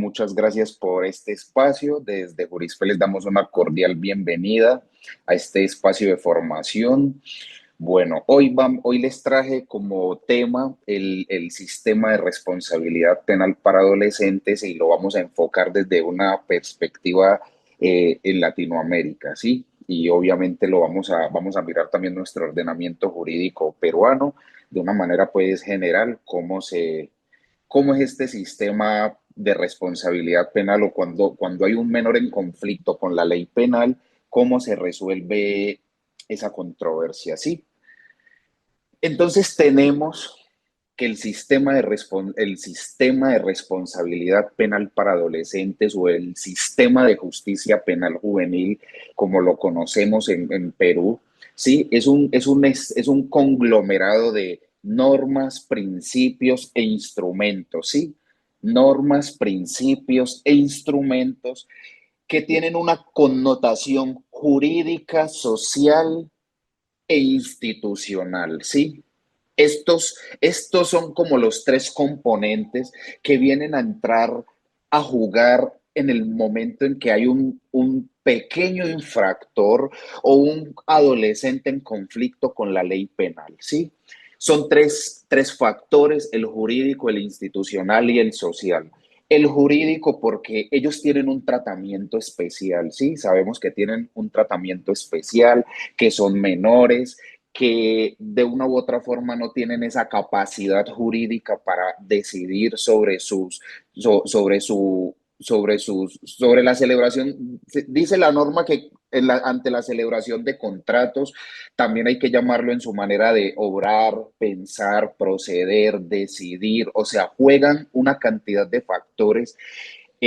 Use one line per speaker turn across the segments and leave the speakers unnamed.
muchas gracias por este espacio. Desde Jurispe les damos una cordial bienvenida a este espacio de formación. Bueno, hoy les traje como tema el sistema de responsabilidad penal para adolescentes y lo vamos a enfocar desde una perspectiva en Latinoamérica, ¿sí? Y obviamente vamos a mirar también nuestro ordenamiento jurídico peruano de una manera pues general, cómo es este sistema de responsabilidad penal o cuando hay un menor en conflicto con la ley penal, cómo se resuelve esa controversia, ¿sí? Entonces tenemos que el sistema de responsabilidad penal para adolescentes o el sistema de justicia penal juvenil, como lo conocemos en Perú, ¿sí? Es un conglomerado de normas, principios e instrumentos, ¿sí? Normas, principios e instrumentos que tienen una connotación jurídica, social e institucional, ¿sí? Estos son como los tres componentes que vienen a entrar a jugar en el momento en que hay un pequeño infractor o un adolescente en conflicto con la ley penal, ¿sí? Son tres factores, el jurídico, el institucional y el social. El jurídico porque ellos tienen un tratamiento especial, ¿sí? Sabemos que tienen un tratamiento especial, que son menores, que de una u otra forma no tienen esa capacidad jurídica para decidir sobre la celebración. Dice la norma que ante la celebración de contratos también hay que llamarlo en su manera de obrar, pensar, proceder, decidir, o sea, juegan una cantidad de factores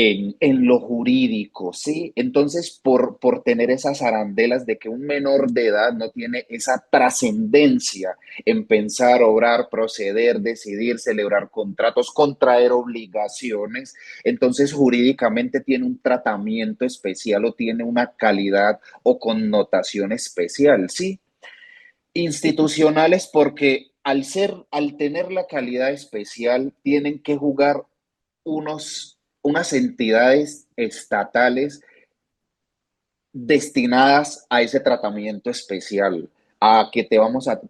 en lo jurídico, ¿sí? Entonces, por tener esas arandelas de que un menor de edad no tiene esa trascendencia en pensar, obrar, proceder, decidir, celebrar contratos, contraer obligaciones, entonces jurídicamente tiene un tratamiento especial o tiene una calidad o connotación especial, ¿sí? Institucionales porque al tener la calidad especial, tienen que jugar unas entidades estatales destinadas a ese tratamiento especial, a que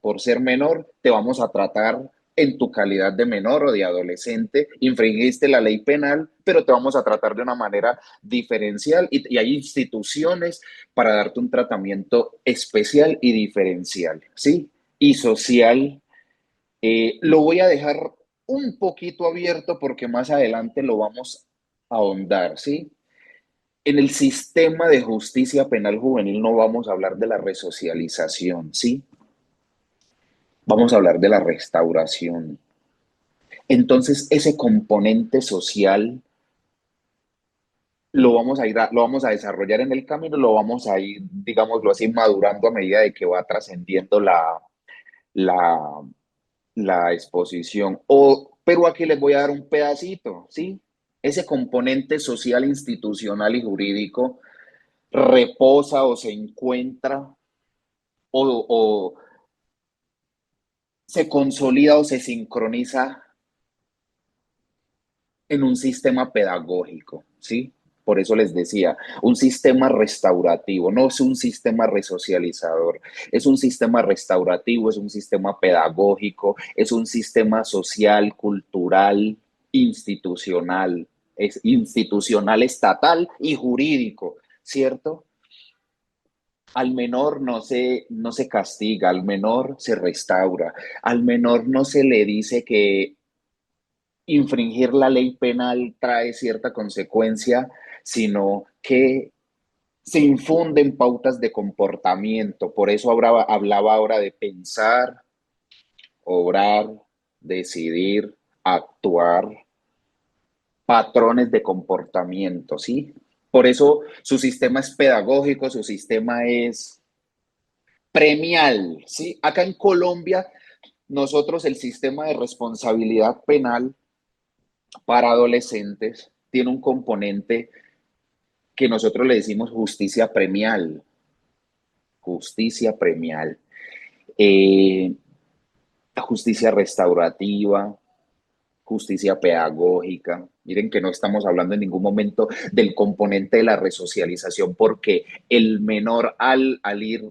por ser menor, te vamos a tratar en tu calidad de menor o de adolescente, infringiste la ley penal, pero te vamos a tratar de una manera diferencial y hay instituciones para darte un tratamiento especial y diferencial, ¿sí? Y social. Lo voy a dejar un poquito abierto porque más adelante lo vamos a ahondar, ¿sí? En el sistema de justicia penal juvenil no vamos a hablar de la resocialización, ¿sí? Vamos a hablar de la restauración. Entonces, ese componente social lo vamos a desarrollar en el camino, lo vamos a ir, digámoslo así, madurando a medida de que va trascendiendo la, la exposición. Pero aquí les voy a dar un pedacito, ¿sí? Ese componente social, institucional y jurídico reposa o se encuentra o se consolida o se sincroniza en un sistema pedagógico, ¿sí? Por eso les decía, un sistema restaurativo, no es un sistema resocializador, es un sistema restaurativo, es un sistema pedagógico, es un sistema social, cultural, institucional, es institucional, estatal y jurídico, ¿cierto? Al menor no se castiga, al menor se restaura, al menor no se le dice que infringir la ley penal trae cierta consecuencia, sino que se infunden pautas de comportamiento. Por eso hablaba ahora de pensar, obrar, decidir, actuar, patrones de comportamiento, ¿sí? Por eso su sistema es pedagógico, su sistema es premial, ¿sí? Acá en Colombia, nosotros el sistema de responsabilidad penal para adolescentes tiene un componente que nosotros le decimos justicia premial, eh, justicia restaurativa, justicia pedagógica. Miren que no estamos hablando en ningún momento del componente de la resocialización, porque el menor al ir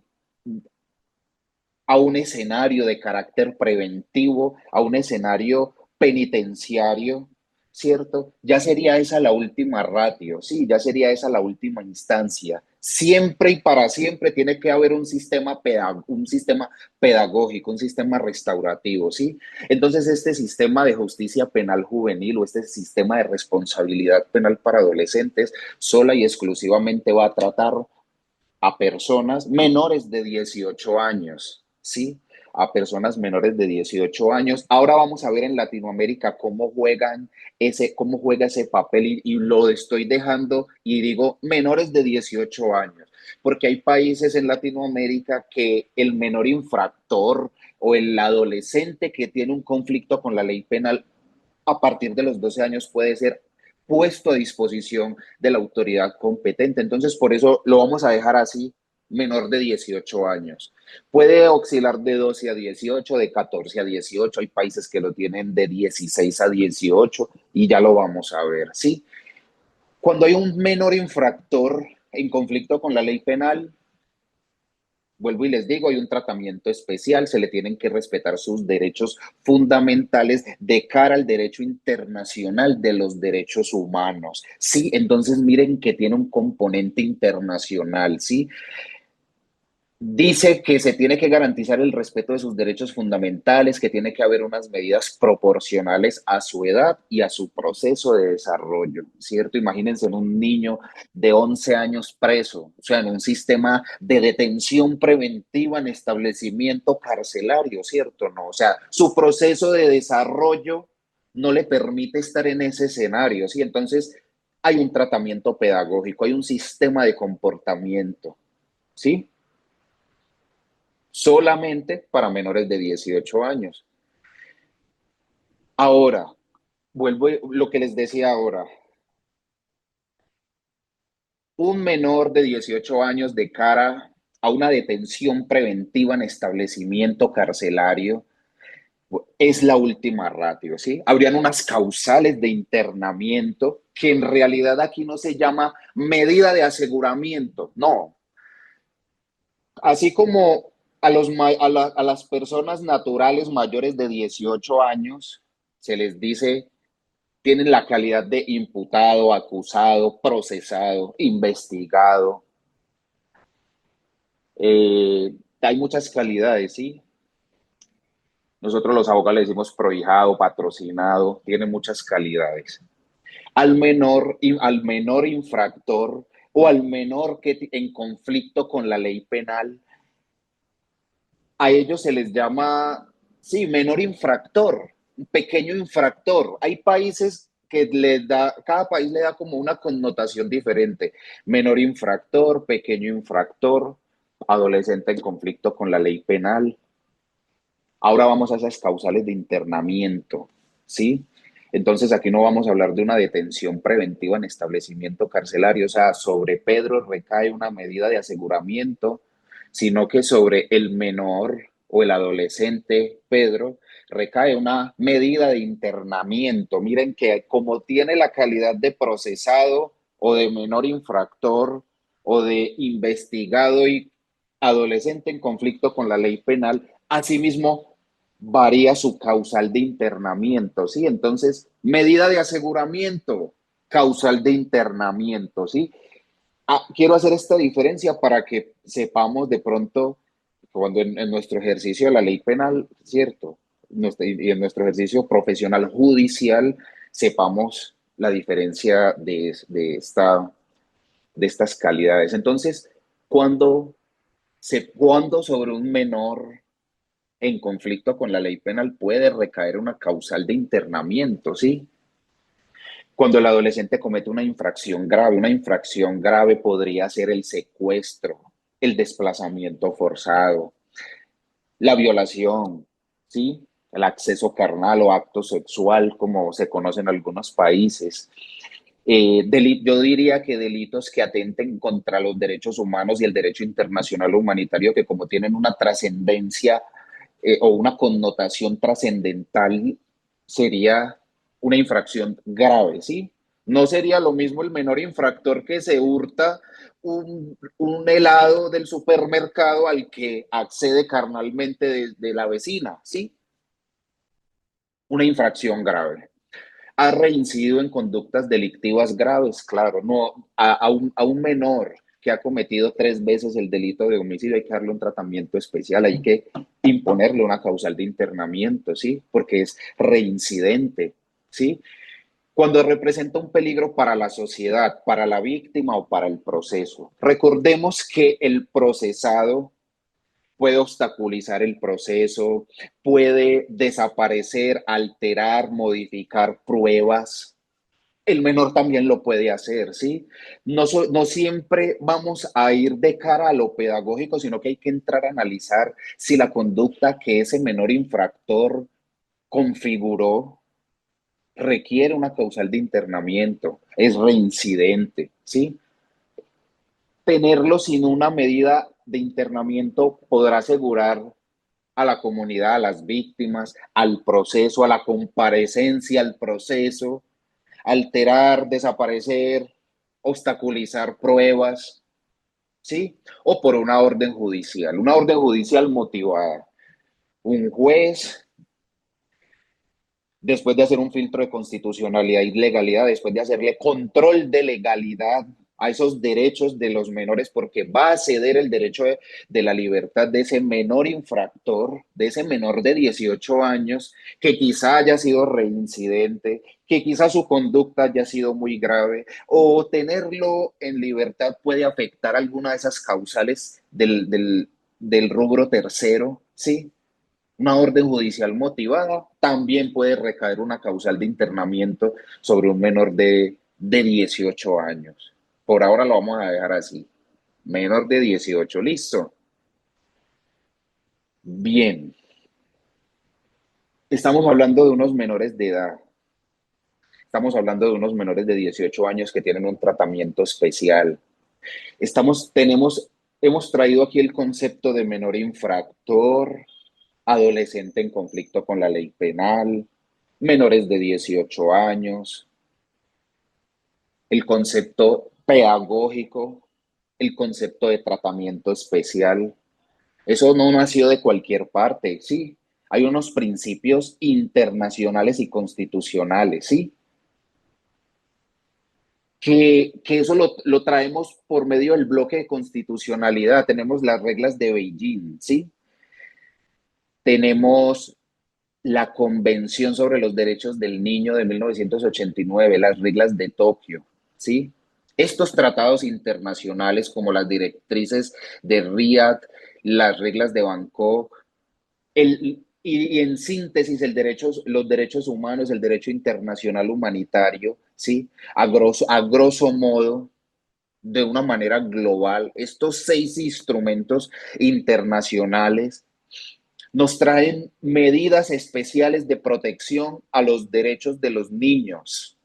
a un escenario de carácter preventivo, a un escenario penitenciario, ¿cierto? Ya sería esa la última ratio, sí, ya sería esa la última instancia. Siempre y para siempre tiene que haber un sistema pedagógico, un sistema restaurativo, ¿sí? Entonces, este sistema de justicia penal juvenil o este sistema de responsabilidad penal para adolescentes sola y exclusivamente va a tratar a personas menores de 18 años, ¿sí? A personas menores de 18 años. Ahora vamos a ver en Latinoamérica cómo juega ese papel y lo estoy dejando y digo menores de 18 años, porque hay países en Latinoamérica que el menor infractor o el adolescente que tiene un conflicto con la ley penal a partir de los 12 años puede ser puesto a disposición de la autoridad competente. Entonces, por eso lo vamos a dejar así, menor de 18 años. Puede oscilar de 12 a 18, de 14 a 18. Hay países que lo tienen de 16 a 18 y ya lo vamos a ver, ¿sí? Cuando hay un menor infractor en conflicto con la ley penal, vuelvo y les digo, hay un tratamiento especial, se le tienen que respetar sus derechos fundamentales de cara al derecho internacional de los derechos humanos. Sí, entonces miren que tiene un componente internacional, ¿sí? Dice que se tiene que garantizar el respeto de sus derechos fundamentales, que tiene que haber unas medidas proporcionales a su edad y a su proceso de desarrollo, ¿cierto? Imagínense en un niño de 11 años preso, o sea, en un sistema de detención preventiva en establecimiento carcelario, ¿cierto? No, o sea, su proceso de desarrollo no le permite estar en ese escenario, ¿sí? Entonces, hay un tratamiento pedagógico, hay un sistema de comportamiento, ¿sí? Solamente para menores de 18 años. Ahora, vuelvo a lo que les decía ahora, un menor de 18 años de cara a una detención preventiva en establecimiento carcelario es la última ratio, ¿sí? Habrían unas causales de internamiento que en realidad aquí no se llama medida de aseguramiento, no. Así como a las personas naturales mayores de 18 años se les dice tienen la calidad de imputado, acusado, procesado, investigado. Hay muchas calidades, ¿sí? Nosotros los abogados le decimos prohijado, patrocinado, tiene muchas calidades. Al menor infractor o al menor que en conflicto con la ley penal, a ellos se les llama, sí, menor infractor, un pequeño infractor. Hay países que cada país le da como una connotación diferente. Menor infractor, pequeño infractor, adolescente en conflicto con la ley penal. Ahora vamos a esas causales de internamiento, ¿sí? Entonces aquí no vamos a hablar de una detención preventiva en establecimiento carcelario, o sea, sobre Pedro recae una medida de aseguramiento, sino que sobre el menor o el adolescente Pedro recae una medida de internamiento. Miren que como tiene la calidad de procesado o de menor infractor o de investigado y adolescente en conflicto con la ley penal, asimismo varía su causal de internamiento, ¿sí? Entonces, medida de aseguramiento, causal de internamiento, ¿sí? Quiero hacer esta diferencia para que sepamos de pronto, cuando en nuestro ejercicio de la ley penal, ¿cierto? Y en nuestro ejercicio profesional judicial, sepamos la diferencia de estas calidades. Entonces, cuando cuando sobre un menor en conflicto con la ley penal puede recaer una causal de internamiento, ¿sí? Cuando el adolescente comete una infracción grave podría ser el secuestro, el desplazamiento forzado, la violación, ¿sí? El acceso carnal o acto sexual, como se conoce en algunos países. Yo diría que delitos que atenten contra los derechos humanos y el derecho internacional humanitario, que como tienen una trascendencia o una connotación trascendental, sería una infracción grave, ¿sí? No sería lo mismo el menor infractor que se hurta un helado del supermercado al que accede carnalmente de la vecina, ¿sí? Una infracción grave. ¿Ha reincidido en conductas delictivas graves? Claro, no, a un menor que ha cometido 3 veces el delito de homicidio hay que darle un tratamiento especial, hay que imponerle una causal de internamiento, ¿sí? Porque es reincidente, ¿sí? Cuando representa un peligro para la sociedad, para la víctima o para el proceso. Recordemos que el procesado puede obstaculizar el proceso, puede desaparecer, alterar, modificar pruebas. El menor también lo puede hacer, ¿sí? No siempre vamos a ir de cara a lo pedagógico, sino que hay que entrar a analizar si la conducta que ese menor infractor configuró requiere una causal de internamiento, es reincidente, ¿sí? Tenerlo sin una medida de internamiento podrá asegurar a la comunidad, a las víctimas, al proceso, a la comparecencia, al proceso, alterar, desaparecer, obstaculizar pruebas, ¿sí? O por una orden judicial motivada. Un juez, después de hacer un filtro de constitucionalidad y legalidad, después de hacerle control de legalidad a esos derechos de los menores, porque va a ceder el derecho de la libertad de ese menor infractor, de ese menor de 18 años, que quizá haya sido reincidente, que quizá su conducta haya sido muy grave, o tenerlo en libertad puede afectar alguna de esas causales del rubro tercero, ¿sí? Una orden judicial motivada, también puede recaer una causal de internamiento sobre un menor de 18 años. Por ahora lo vamos a dejar así. Menor de 18, listo. Bien, estamos hablando de unos menores de edad. Estamos hablando de unos menores de 18 años que tienen un tratamiento especial. Hemos traído aquí el concepto de menor infractor, adolescente en conflicto con la ley penal, menores de 18 años, el concepto pedagógico, el concepto de tratamiento especial. Eso no nació de cualquier parte, sí. Hay unos principios internacionales y constitucionales, sí, que eso lo traemos por medio del bloque de constitucionalidad. Tenemos las reglas de Beijing, sí. Tenemos la Convención sobre los Derechos del Niño de 1989, las reglas de Tokio, ¿sí? Estos tratados internacionales como las directrices de Riad, las reglas de Bangkok, y en síntesis los derechos humanos, el derecho internacional humanitario, ¿sí? A grosso modo, de una manera global, estos 6 instrumentos internacionales nos traen medidas especiales de protección a los derechos de los niños.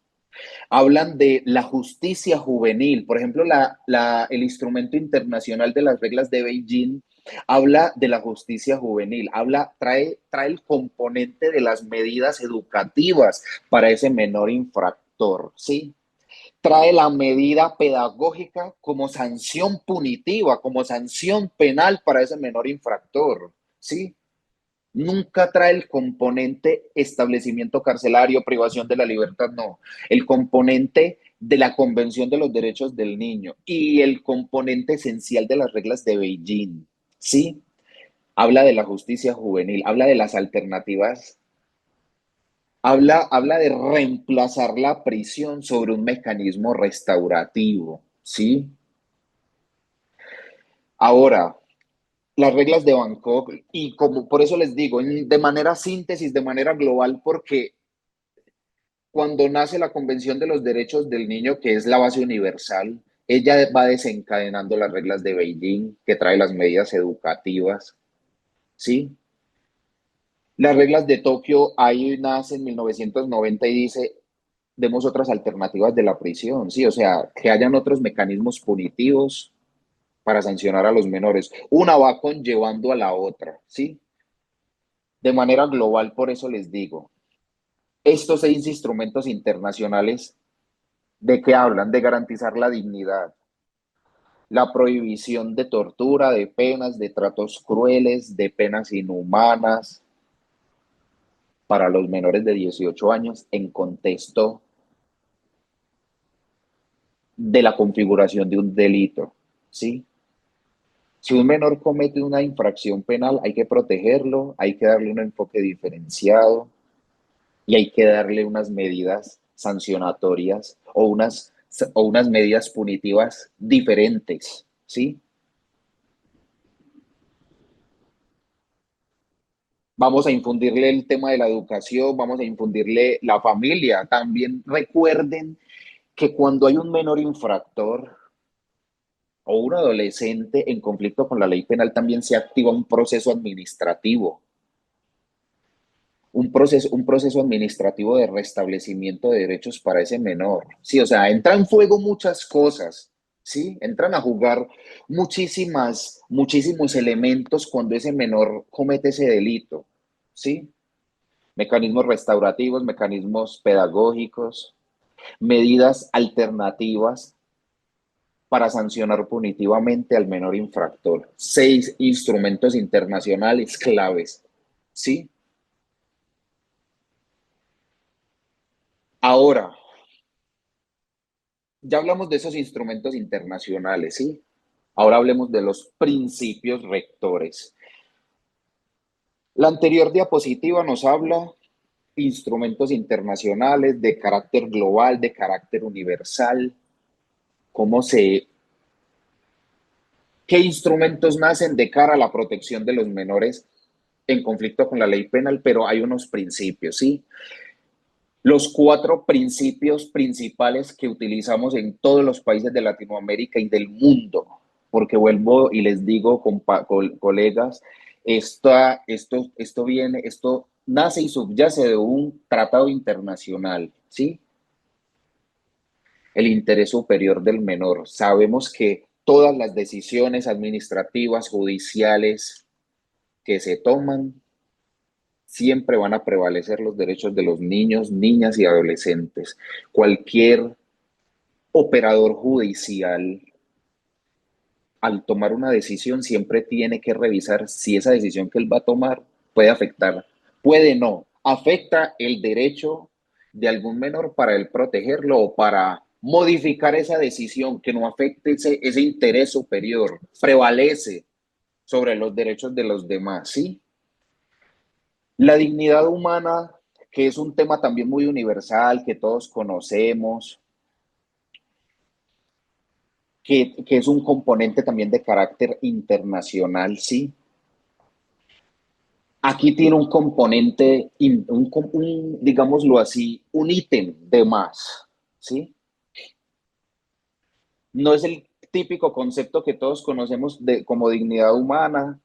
Hablan de la justicia juvenil. Por ejemplo, el instrumento internacional de las reglas de Beijing habla de la justicia juvenil, trae el componente de las medidas educativas para ese menor infractor, ¿sí? Trae la medida pedagógica como sanción punitiva, como sanción penal para ese menor infractor, ¿sí? Nunca trae el componente establecimiento carcelario, privación de la libertad, no. El componente de la Convención de los Derechos del Niño y el componente esencial de las reglas de Beijing, ¿sí? Habla de la justicia juvenil, habla de las alternativas, habla de reemplazar la prisión sobre un mecanismo restaurativo, ¿sí? Ahora, las reglas de Bangkok, y como por eso les digo, de manera síntesis, de manera global, porque cuando nace la Convención de los Derechos del Niño, que es la base universal, ella va desencadenando las reglas de Beijing, que trae las medidas educativas, ¿sí? Las reglas de Tokio, ahí nace en 1990 y dice, demos otras alternativas de la prisión, ¿sí? O sea, que hayan otros mecanismos punitivos para sancionar a los menores. Una va conllevando a la otra, ¿sí? De manera global, por eso les digo. Estos 6 instrumentos internacionales, ¿de qué hablan? De garantizar la dignidad, la prohibición de tortura, de penas, de tratos crueles, de penas inhumanas para los menores de 18 años en contexto de la configuración de un delito, ¿sí? Si un menor comete una infracción penal, hay que protegerlo, hay que darle un enfoque diferenciado y hay que darle unas medidas sancionatorias o unas medidas punitivas diferentes, ¿sí? Vamos a infundirle el tema de la educación, vamos a infundirle la familia. También recuerden que cuando hay un menor infractor o un adolescente en conflicto con la ley penal, también se activa un proceso administrativo, un proceso administrativo de restablecimiento de derechos para ese menor. Sí, o sea, entran en fuego muchas cosas, ¿sí? Entran a jugar muchísimos elementos cuando ese menor comete ese delito, ¿sí? Mecanismos restaurativos, mecanismos pedagógicos, medidas alternativas para sancionar punitivamente al menor infractor. 6 instrumentos internacionales claves, ¿sí? Ahora, ya hablamos de esos instrumentos internacionales, ¿sí? Ahora hablemos de los principios rectores. La anterior diapositiva nos habla instrumentos internacionales de carácter global, de carácter universal, cómo se, qué instrumentos nacen de cara a la protección de los menores en conflicto con la ley penal, pero hay unos principios, ¿sí? Los 4 principios principales que utilizamos en todos los países de Latinoamérica y del mundo, porque vuelvo y les digo, colegas, esto nace y subyace de un tratado internacional, ¿sí? El interés superior del menor. Sabemos que todas las decisiones administrativas, judiciales que se toman, siempre van a prevalecer los derechos de los niños, niñas y adolescentes. Cualquier operador judicial, al tomar una decisión, siempre tiene que revisar si esa decisión que él va a tomar puede afectar, puede no, afecta el derecho de algún menor para él protegerlo o para modificar esa decisión que no afecte ese interés superior, prevalece sobre los derechos de los demás, ¿sí? La dignidad humana, que es un tema también muy universal, que todos conocemos, que es un componente también de carácter internacional, ¿sí? Aquí tiene un componente, digámoslo así, un ítem de más, ¿sí? No es el típico concepto que todos conocemos como dignidad humana,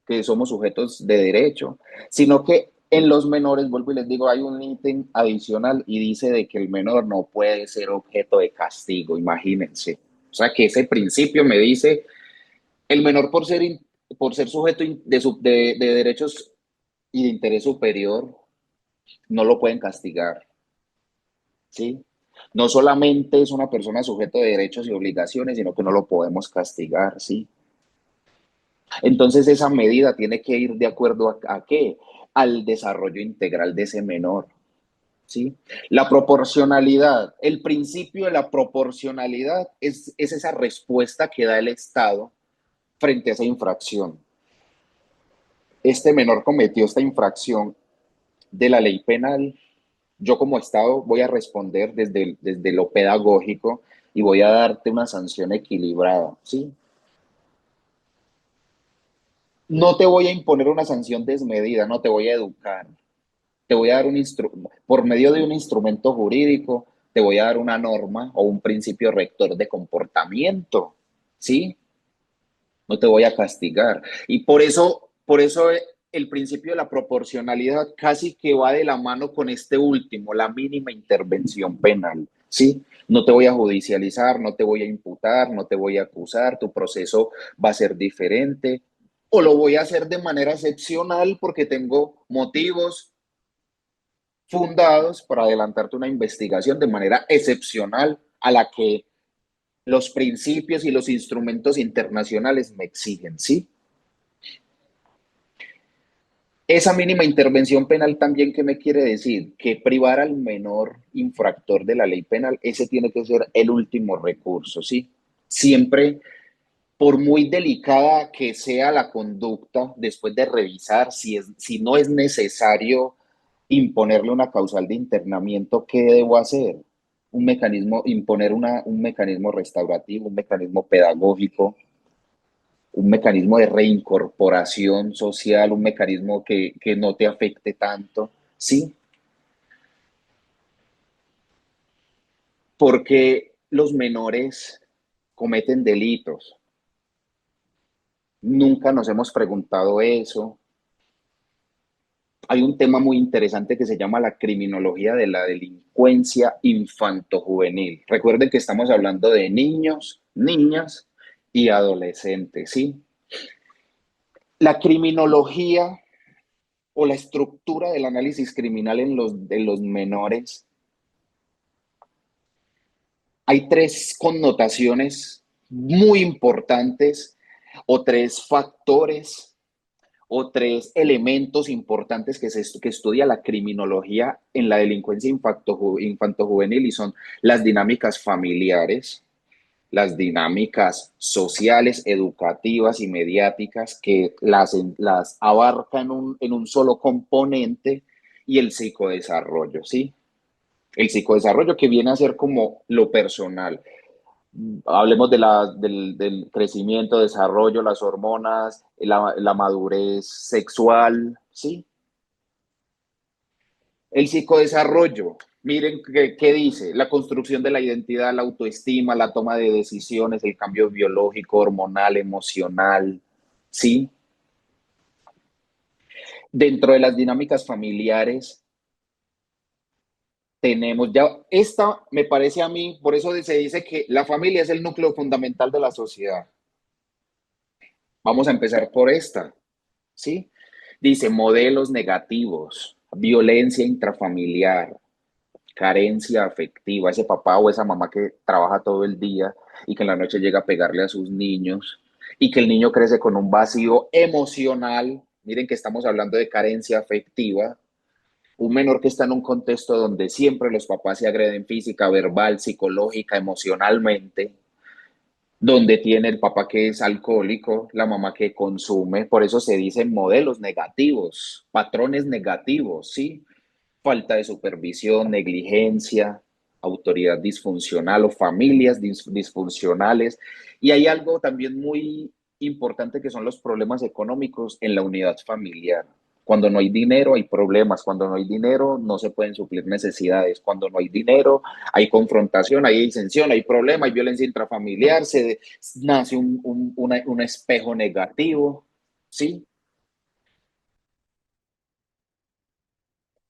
que somos sujetos de derecho, sino que en los menores, vuelvo y les digo, hay un ítem adicional y dice de que el menor no puede ser objeto de castigo, imagínense. O sea, que ese principio me dice, el menor por ser sujeto de derechos y de interés superior, no lo pueden castigar, ¿sí? No solamente es una persona sujeto de derechos y obligaciones, sino que no lo podemos castigar, ¿sí? Entonces esa medida tiene que ir de acuerdo a qué? Al desarrollo integral de ese menor, ¿sí? La proporcionalidad, el principio de la proporcionalidad es esa respuesta que da el Estado frente a esa infracción. Este menor cometió esta infracción de la ley penal. Yo como Estado voy a responder desde lo pedagógico y voy a darte una sanción equilibrada, ¿sí? No te voy a imponer una sanción desmedida, no te voy a educar. Te voy a dar por medio de un instrumento jurídico, te voy a dar una norma o un principio rector de comportamiento, ¿sí? No te voy a castigar. Y por eso el principio de la proporcionalidad casi que va de la mano con este último, la mínima intervención penal, ¿sí? No te voy a judicializar, no te voy a imputar, no te voy a acusar, tu proceso va a ser diferente o lo voy a hacer de manera excepcional porque tengo motivos fundados para adelantarte una investigación de manera excepcional a la que los principios y los instrumentos internacionales me exigen, ¿sí? Esa mínima intervención penal también, ¿qué me quiere decir? Que privar al menor infractor de la ley penal, ese tiene que ser el último recurso, ¿sí? Siempre, por muy delicada que sea la conducta, después de revisar si no es necesario imponerle una causal de internamiento, ¿qué debo hacer? Un mecanismo, imponer un mecanismo restaurativo, un mecanismo pedagógico, un mecanismo de reincorporación social, un mecanismo que no te afecte tanto, ¿sí? Porque los menores cometen delitos. Nunca nos hemos preguntado eso. Hay un tema muy interesante que se llama la criminología de la delincuencia infantojuvenil. Recuerden que estamos hablando de niños, niñas y adolescentes, ¿sí? La criminología o la estructura del análisis criminal de los menores, hay tres connotaciones muy importantes o tres factores o tres elementos importantes que estudia la criminología en la delincuencia infantojuvenil y son las dinámicas familiares, las dinámicas sociales, educativas y mediáticas que las abarcan en un solo componente y el psicodesarrollo, ¿sí? El psicodesarrollo que viene a ser como lo personal. Hablemos del crecimiento, desarrollo, las hormonas, la madurez sexual, ¿sí? El psicodesarrollo, miren qué dice, la construcción de la identidad, la autoestima, la toma de decisiones, el cambio biológico, hormonal, emocional, ¿sí? Dentro de las dinámicas familiares tenemos ya, esta me parece a mí, por eso se dice que la familia es el núcleo fundamental de la sociedad. Vamos a empezar por esta, ¿sí? Dice modelos negativos, violencia intrafamiliar, carencia afectiva, ese papá o esa mamá que trabaja todo el día y que en la noche llega a pegarle a sus niños y que el niño crece con un vacío emocional. Miren que estamos hablando de carencia afectiva. Un menor que está en un contexto donde siempre los papás se agreden física, verbal, psicológica, emocionalmente, donde tiene el papá que es alcohólico, la mamá que consume, por eso se dicen modelos negativos, patrones negativos, ¿sí? Falta de supervisión, negligencia, autoridad disfuncional o familias disfuncionales. Y hay algo también muy importante que son los problemas económicos en la unidad familiar. Cuando no hay dinero hay problemas, cuando no hay dinero no se pueden suplir necesidades, cuando no hay dinero hay confrontación, hay disensión, hay problema, hay violencia intrafamiliar, nace un espejo negativo, ¿sí?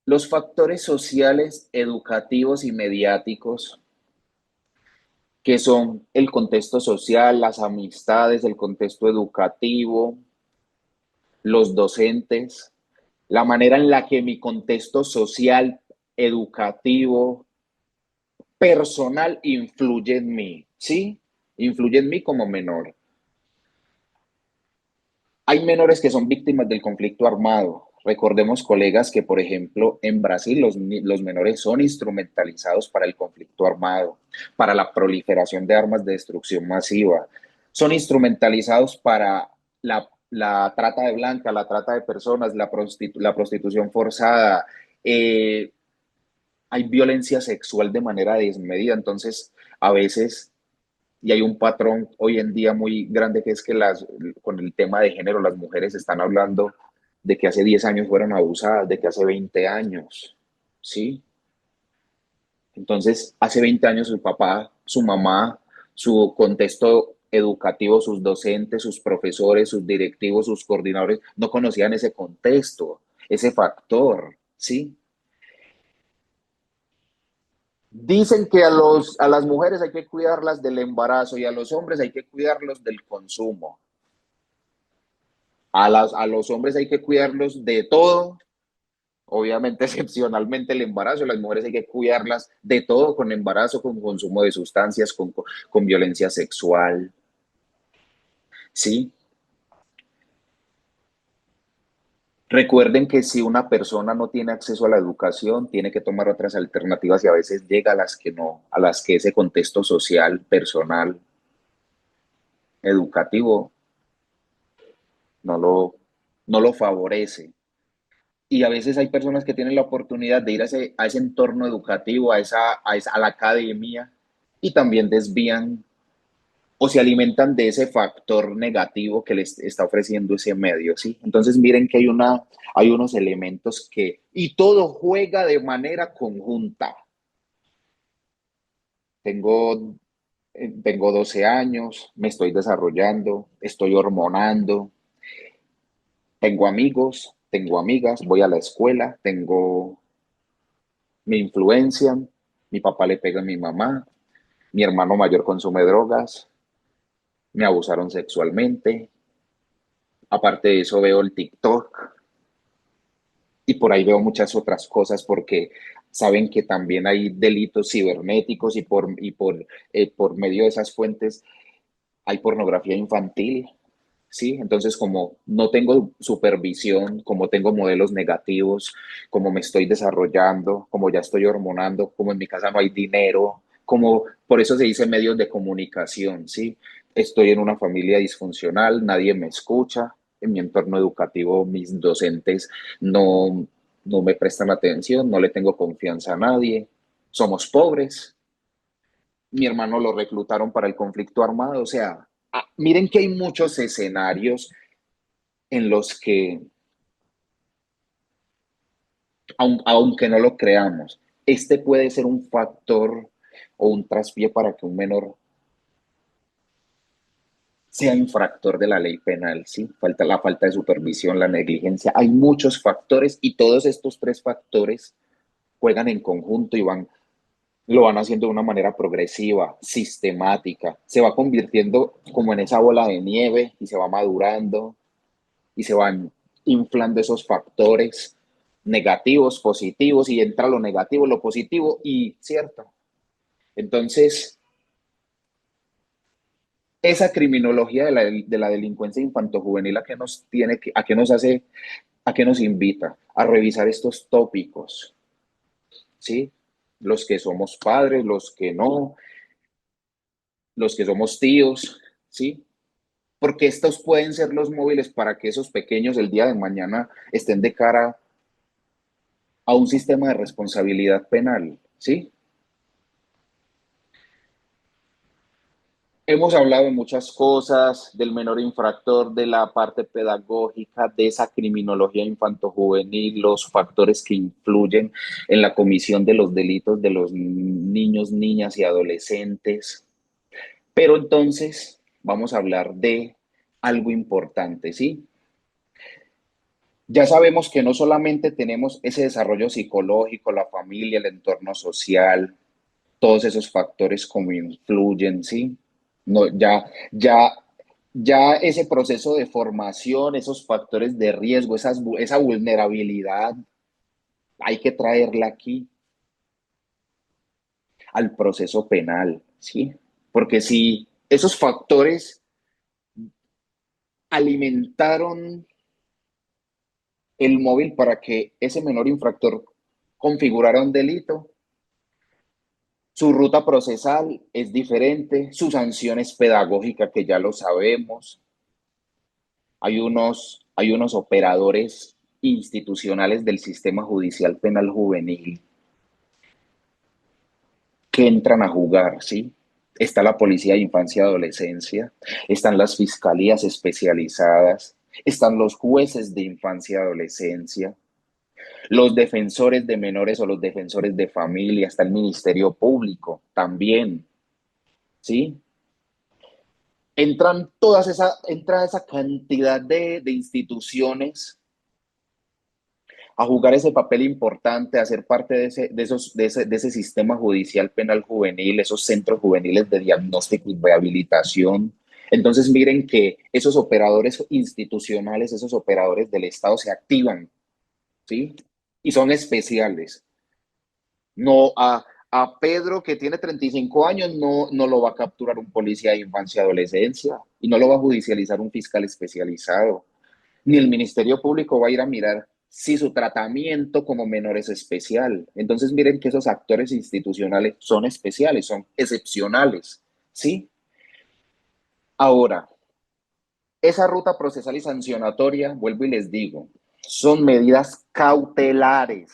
Los factores sociales, educativos y mediáticos, que son el contexto social, las amistades, el contexto educativo, los docentes, la manera en la que mi contexto social, educativo, personal influye en mí, ¿sí? Influye en mí como menor. Hay menores que son víctimas del conflicto armado. Recordemos, colegas, que, por ejemplo, en Brasil los menores son instrumentalizados para el conflicto armado, para la proliferación de armas de destrucción masiva. Son instrumentalizados para la trata de blancas, la trata de personas, la prostitución forzada. Eh, Hay violencia sexual de manera desmedida. Entonces, a veces y hay un patrón hoy en día muy grande que es que con el tema de género las mujeres están hablando de que hace 10 años fueron abusadas, de que hace 20 años, ¿sí? Entonces, hace 20 años su papá, su mamá, su contexto educativo, sus docentes, sus profesores, sus directivos, sus coordinadores, no conocían ese contexto, ese factor, ¿sí? Dicen que a las mujeres hay que cuidarlas del embarazo y a los hombres hay que cuidarlos del consumo. A los hombres hay que cuidarlos de todo Obviamente, excepcionalmente el embarazo, las mujeres hay que cuidarlas de todo con embarazo, con consumo de sustancias, con violencia sexual, ¿sí? Recuerden que si una persona no tiene acceso a la educación, tiene que tomar otras alternativas y a veces llega a las que no, a las que ese contexto social, personal, educativo no lo, no lo favorece. Y a veces hay personas que tienen la oportunidad de ir a ese entorno educativo, a la academia, y también desvían o se alimentan de ese factor negativo que les está ofreciendo ese medio, ¿sí? Entonces miren que hay unos elementos y todo juega de manera conjunta. Tengo, tengo 12 años, me estoy desarrollando, estoy hormonando, tengo amigos, tengo amigas, voy a la escuela, me influencian, mi papá le pega a mi mamá, mi hermano mayor consume drogas, me abusaron sexualmente, aparte de eso veo el TikTok y por ahí veo muchas otras cosas porque saben que también hay delitos cibernéticos por medio de esas fuentes hay pornografía infantil, ¿sí? Entonces, como no tengo supervisión, como tengo modelos negativos, como me estoy desarrollando, como ya estoy hormonando, como en mi casa no hay dinero, como por eso se dice medios de comunicación, ¿sí? Estoy en una familia disfuncional, nadie me escucha, en mi entorno educativo mis docentes no, no me prestan atención, no le tengo confianza a nadie, somos pobres, mi hermano lo reclutaron para el conflicto armado, o sea, miren que hay muchos escenarios en los que, aunque no lo creamos, este puede ser un factor o un traspié para que un menor sea infractor de la ley penal, ¿sí? La falta de supervisión, la negligencia. Hay muchos factores y todos estos tres factores juegan en conjunto y lo van haciendo de una manera progresiva, sistemática. Se va convirtiendo como en esa bola de nieve y se va madurando y se van inflando esos factores negativos, positivos, y entra lo negativo, lo positivo, y cierto. Entonces, esa criminología de la delincuencia infantojuvenil a qué nos hace, a qué nos invita a revisar estos tópicos, ¿sí? Los que somos padres, los que no, los que somos tíos, ¿sí? Porque estos pueden ser los móviles para que esos pequeños el día de mañana estén de cara a un sistema de responsabilidad penal, ¿sí? Hemos hablado de muchas cosas, del menor infractor, de la parte pedagógica, de esa criminología infantojuvenil, los factores que influyen en la comisión de los delitos de los niños, niñas y adolescentes. Pero entonces vamos a hablar de algo importante, ¿sí? Ya sabemos que no solamente tenemos ese desarrollo psicológico, la familia, el entorno social, todos esos factores como influyen, ¿sí? No, ya, ya ese proceso de formación, esos factores de riesgo, esa vulnerabilidad, hay que traerla aquí al proceso penal, ¿sí? Porque si esos factores alimentaron el móvil para que ese menor infractor configurara un delito, su ruta procesal es diferente, su sanción es pedagógica, que ya lo sabemos. Hay unos operadores institucionales del sistema judicial penal juvenil que entran a jugar, ¿sí? Está la Policía de Infancia y Adolescencia, están las fiscalías especializadas, están los jueces de infancia y adolescencia, los defensores de menores o los defensores de familia, está el Ministerio Público también, ¿sí? Entra esa cantidad de instituciones a jugar ese papel importante, a ser parte de ese sistema judicial penal juvenil, esos centros juveniles de diagnóstico y rehabilitación. Entonces miren que esos operadores institucionales, esos operadores del Estado se activan, ¿sí? y son especiales. No a Pedro, que tiene 35 años, no lo va a capturar un policía de infancia y adolescencia y no lo va a judicializar un fiscal especializado. Ni el Ministerio Público va a ir a mirar si su tratamiento como menor es especial. Entonces miren que esos actores institucionales son especiales, son excepcionales, ¿sí? Ahora, esa ruta procesal y sancionatoria, vuelvo y les digo, son medidas cautelares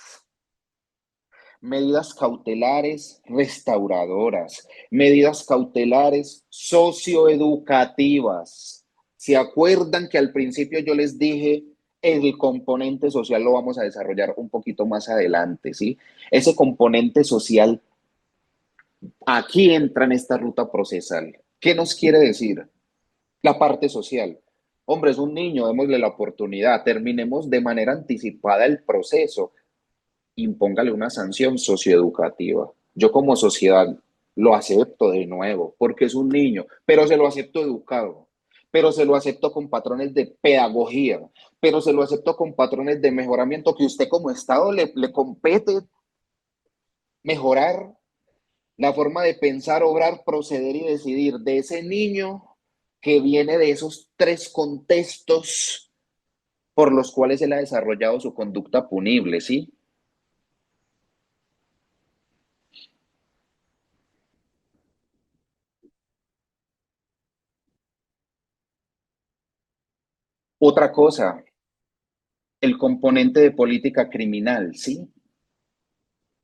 restauradoras, medidas cautelares socioeducativas. ¿Se acuerdan que al principio yo les dije el componente social lo vamos a desarrollar un poquito más adelante, ¿sí? Ese componente social aquí entra en esta ruta procesal. ¿Qué nos quiere decir? La parte social. Hombre, es un niño, démosle la oportunidad, terminemos de manera anticipada el proceso, impóngale una sanción socioeducativa. Yo como sociedad lo acepto de nuevo, porque es un niño, pero se lo acepto educado, pero se lo acepto con patrones de pedagogía, pero se lo acepto con patrones de mejoramiento que usted como Estado le compete mejorar la forma de pensar, obrar, proceder y decidir de ese niño que viene de esos tres contextos por los cuales él ha desarrollado su conducta punible, ¿sí? Otra cosa, el componente de política criminal, ¿sí?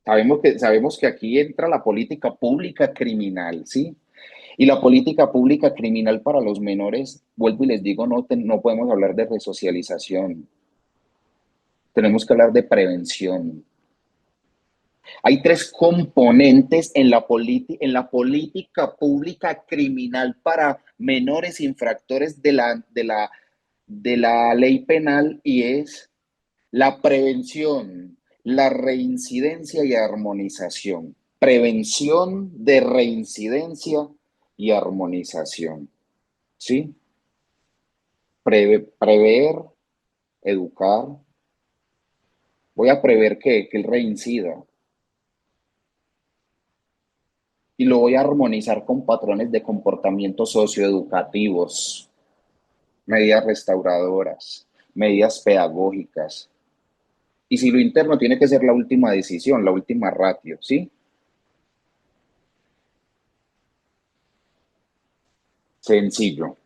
Sabemos que aquí entra la política pública criminal, ¿sí? Y la política pública criminal para los menores, vuelvo y les digo, no podemos hablar de resocialización, tenemos que hablar de prevención. Hay tres componentes en la política pública criminal para menores infractores de la ley penal y es la prevención, la reincidencia y armonización. Prevención de reincidencia y armonización. ¿Sí? Prever, educar. Voy a prever que él reincida y lo voy a armonizar con patrones de comportamiento socioeducativos, medidas restauradoras, medidas pedagógicas. Y si lo interno tiene que ser la última decisión, la última ratio, ¿sí? Sencillo.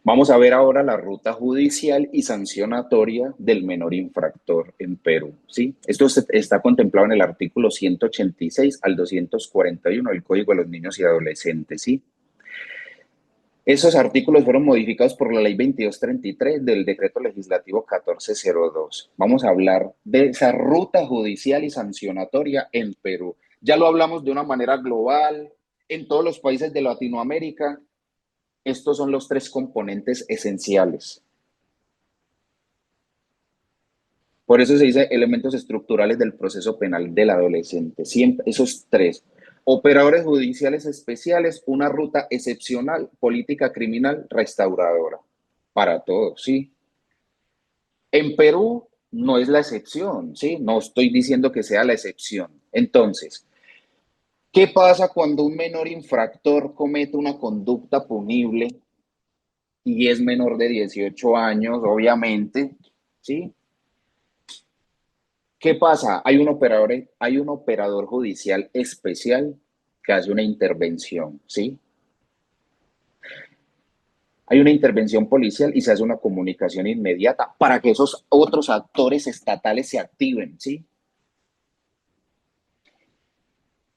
Vamos a ver ahora la ruta judicial y sancionatoria del menor infractor en Perú, ¿sí? Esto está contemplado en el artículo 186 al 241 del Código de los Niños y Adolescentes, ¿sí? Esos artículos fueron modificados por la Ley 2233 del Decreto Legislativo 1402. Vamos a hablar de esa ruta judicial y sancionatoria en Perú. Ya lo hablamos de una manera global en todos los países de Latinoamérica. Estos son los tres componentes esenciales. Por eso se dice elementos estructurales del proceso penal del adolescente. Siempre esos tres. Operadores judiciales especiales, una ruta excepcional, política criminal restauradora. Para todos, ¿sí? En Perú no es la excepción, ¿sí? No estoy diciendo que sea la excepción. Entonces, ¿qué pasa cuando un menor infractor comete una conducta punible y es menor de 18 años, obviamente, ¿sí? ¿Qué pasa? Hay un operador judicial especial que hace una intervención, ¿sí? Hay una intervención policial y se hace una comunicación inmediata para que esos otros actores estatales se activen, ¿sí?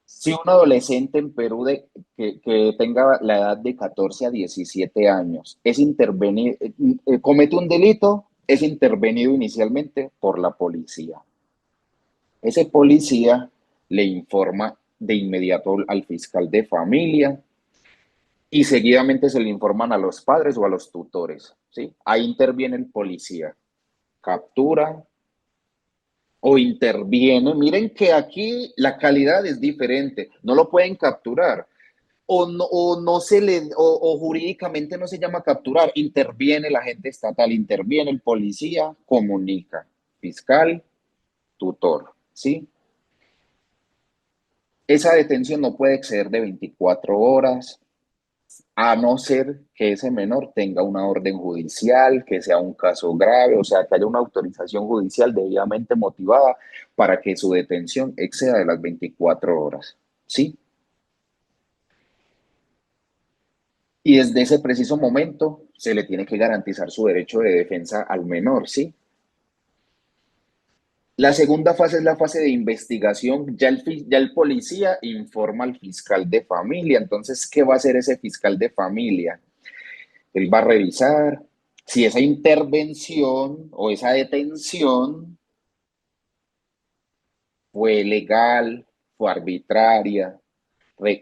Si un adolescente en Perú que tenga la edad de 14 a 17 años comete un delito, es intervenido inicialmente por la policía. Ese policía le informa de inmediato al fiscal de familia y seguidamente se le informan a los padres o a los tutores, ¿sí? Ahí interviene el policía, captura o interviene. Miren que aquí la calidad es diferente, no lo pueden capturar o no o jurídicamente no se llama capturar, interviene el agente estatal, interviene el policía, comunica, fiscal, tutor, ¿sí? Esa detención no puede exceder de 24 horas, a no ser que ese menor tenga una orden judicial, que sea un caso grave, o sea, que haya una autorización judicial debidamente motivada para que su detención exceda de las 24 horas, ¿sí? Y desde ese preciso momento se le tiene que garantizar su derecho de defensa al menor, ¿sí? La segunda fase es la fase de investigación. Ya el policía informa al fiscal de familia. Entonces, ¿qué va a hacer ese fiscal de familia? Él va a revisar si esa intervención o esa detención fue legal, fue arbitraria,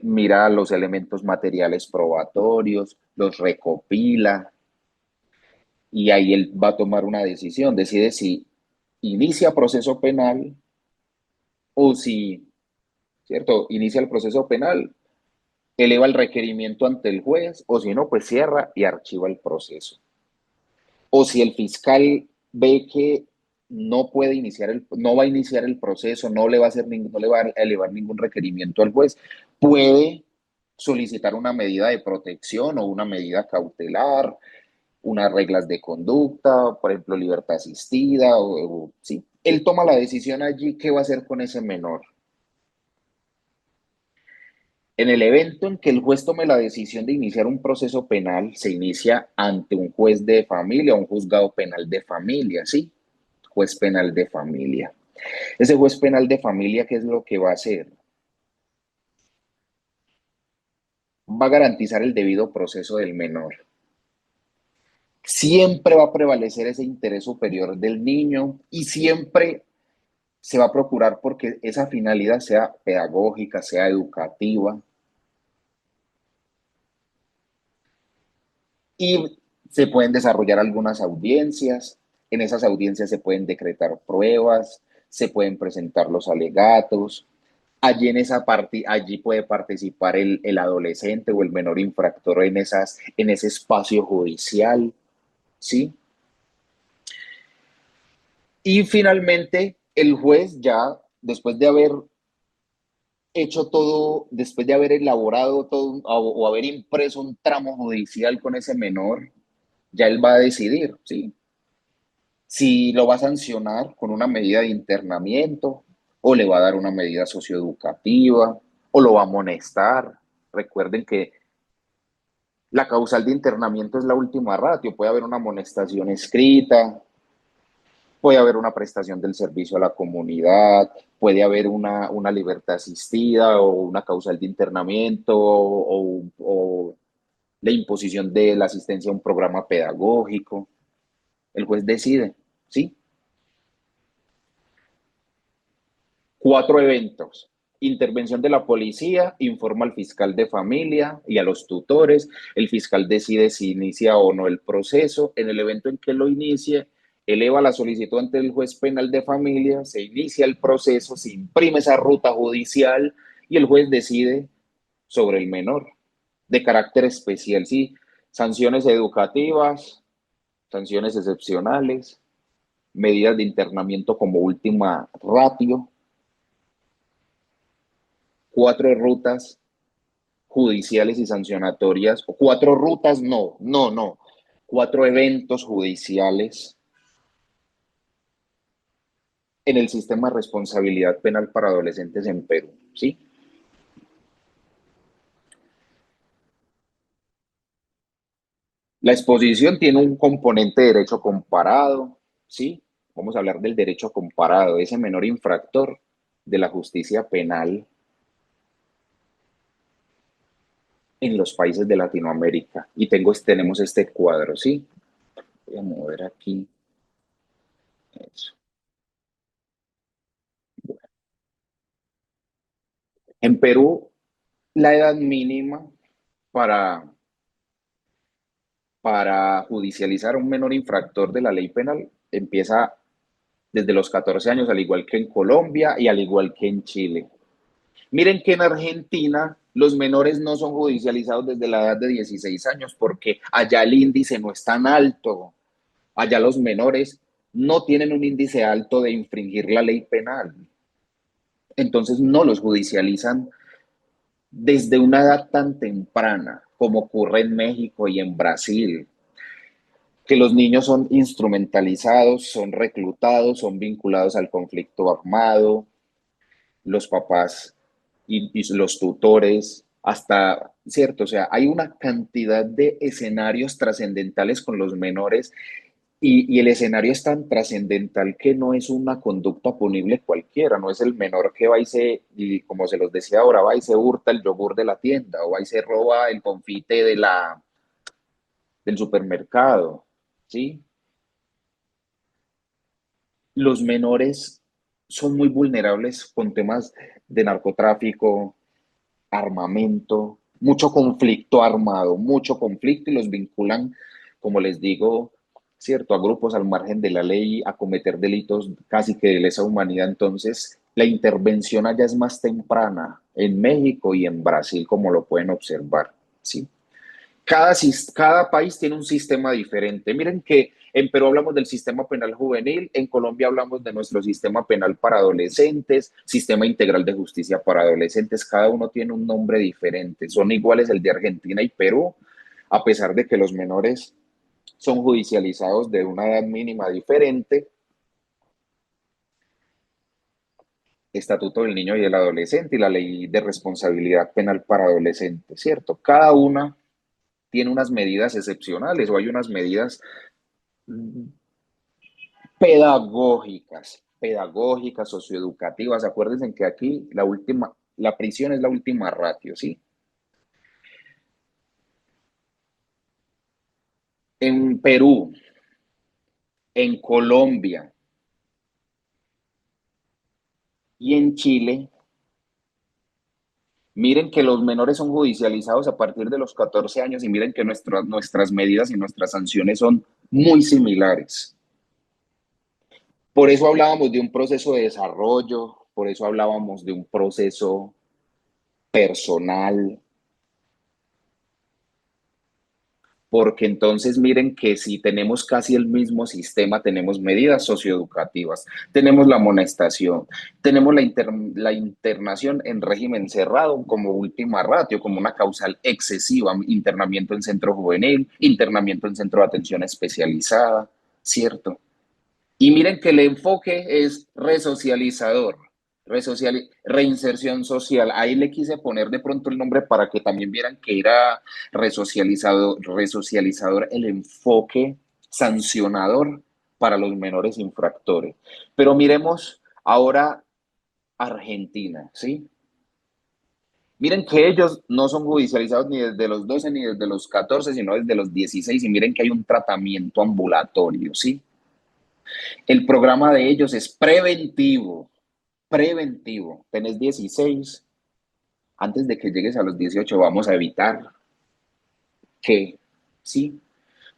mira los elementos materiales probatorios, los recopila y ahí él va a tomar una decisión. Decide si inicia proceso penal o si, ¿cierto? Inicia el proceso penal, eleva el requerimiento ante el juez o si no, pues cierra y archiva el proceso. O si el fiscal ve que no puede iniciar no va a iniciar el proceso, no le va a elevar ningún requerimiento al juez, puede solicitar una medida de protección o una medida cautelar, unas reglas de conducta, por ejemplo, libertad asistida, sí. Él toma la decisión allí qué va a hacer con ese menor. En el evento en que el juez tome la decisión de iniciar un proceso penal, se inicia ante un juez de familia, un juzgado penal de familia, ¿sí? Juez penal de familia. Ese juez penal de familia, ¿qué es lo que va a hacer? Va a garantizar el debido proceso del menor. Siempre va a prevalecer ese interés superior del niño y siempre se va a procurar porque esa finalidad sea pedagógica, sea educativa. Y se pueden desarrollar algunas audiencias, en esas audiencias se pueden decretar pruebas, se pueden presentar los alegatos, allí en esa parte, allí puede participar el adolescente o el menor infractor en ese espacio judicial, ¿sí? Y finalmente, el juez ya, después de haber hecho todo, después de haber elaborado todo o haber impreso un tramo judicial con ese menor, ya él va a decidir, ¿sí? Si lo va a sancionar con una medida de internamiento o le va a dar una medida socioeducativa o lo va a amonestar. Recuerden que la causal de internamiento es la última ratio. Puede haber una amonestación escrita, puede haber una prestación del servicio a la comunidad, puede haber una libertad asistida o una causal de internamiento o la imposición de la asistencia a un programa pedagógico. El juez decide, ¿sí? 4 eventos. Intervención de la policía, informa al fiscal de familia y a los tutores. El fiscal decide si inicia o no el proceso. En el evento en que lo inicie, eleva la solicitud ante el juez penal de familia, se inicia el proceso, se imprime esa ruta judicial y el juez decide sobre el menor de carácter especial, sí, sanciones educativas, sanciones excepcionales, medidas de internamiento como última ratio, 4 rutas judiciales y sancionatorias, o 4 rutas, no, 4 eventos judiciales en el sistema de responsabilidad penal para adolescentes en Perú, ¿sí? La exposición tiene un componente de derecho comparado, ¿sí? Vamos a hablar del derecho comparado, ese menor infractor de la justicia penal en los países de Latinoamérica. Y tenemos este cuadro, ¿sí? Voy a mover aquí. Eso. En Perú, la edad mínima para, para judicializar a un menor infractor de la ley penal empieza desde los 14 años, al igual que en Colombia y al igual que en Chile. Miren que en Argentina los menores no son judicializados desde la edad de 16 años porque allá el índice no es tan alto. Allá los menores no tienen un índice alto de infringir la ley penal. Entonces no los judicializan desde una edad tan temprana como ocurre en México y en Brasil, que los niños son instrumentalizados, son reclutados, son vinculados al conflicto armado, los papás y los tutores, hasta, ¿cierto? O sea, hay una cantidad de escenarios trascendentales con los menores y el escenario es tan trascendental que no es una conducta punible cualquiera, no es el menor que va y como se los decía ahora, va y se hurta el yogur de la tienda o va y se roba el confite del supermercado, ¿sí? Los menores son muy vulnerables con temas de narcotráfico, armamento, mucho conflicto armado, mucho conflicto y los vinculan, como les digo, cierto, a grupos al margen de la ley, a cometer delitos casi que de lesa humanidad. Entonces, la intervención allá es más temprana en México y en Brasil, como lo pueden observar, ¿sí? Cada país tiene un sistema diferente. Miren que en Perú hablamos del sistema penal juvenil, en Colombia hablamos de nuestro sistema penal para adolescentes, sistema integral de justicia para adolescentes, cada uno tiene un nombre diferente. Son iguales el de Argentina y Perú, a pesar de que los menores son judicializados de una edad mínima diferente. Estatuto del Niño y del Adolescente y la Ley de Responsabilidad Penal para Adolescentes, ¿cierto? Cada una tiene unas medidas excepcionales o hay unas medidas pedagógicas, socioeducativas. Acuérdense que aquí la prisión es la última ratio, ¿sí? En Perú, en Colombia y en Chile, miren que los menores son judicializados a partir de los 14 años y miren que nuestras medidas y nuestras sanciones son muy similares. Por eso hablábamos de un proceso de desarrollo, por eso hablábamos de un proceso personal, porque entonces miren que si tenemos casi el mismo sistema, tenemos medidas socioeducativas, tenemos la amonestación, tenemos la internación en régimen cerrado como última ratio, como una causal excesiva, internamiento en centro juvenil, internamiento en centro de atención especializada, ¿cierto? Y miren que el enfoque es resocializador, reinserción social. Ahí le quise poner de pronto el nombre para que también vieran que era resocializador el enfoque sancionador para los menores infractores. Pero miremos ahora Argentina, ¿sí? Miren que ellos no son judicializados ni desde los 12 ni desde los 14, sino desde los 16 y miren que hay un tratamiento ambulatorio, ¿sí? El programa de ellos es preventivo, preventivo. Tenés 16, antes de que llegues a los 18 vamos a evitar que, ¿sí?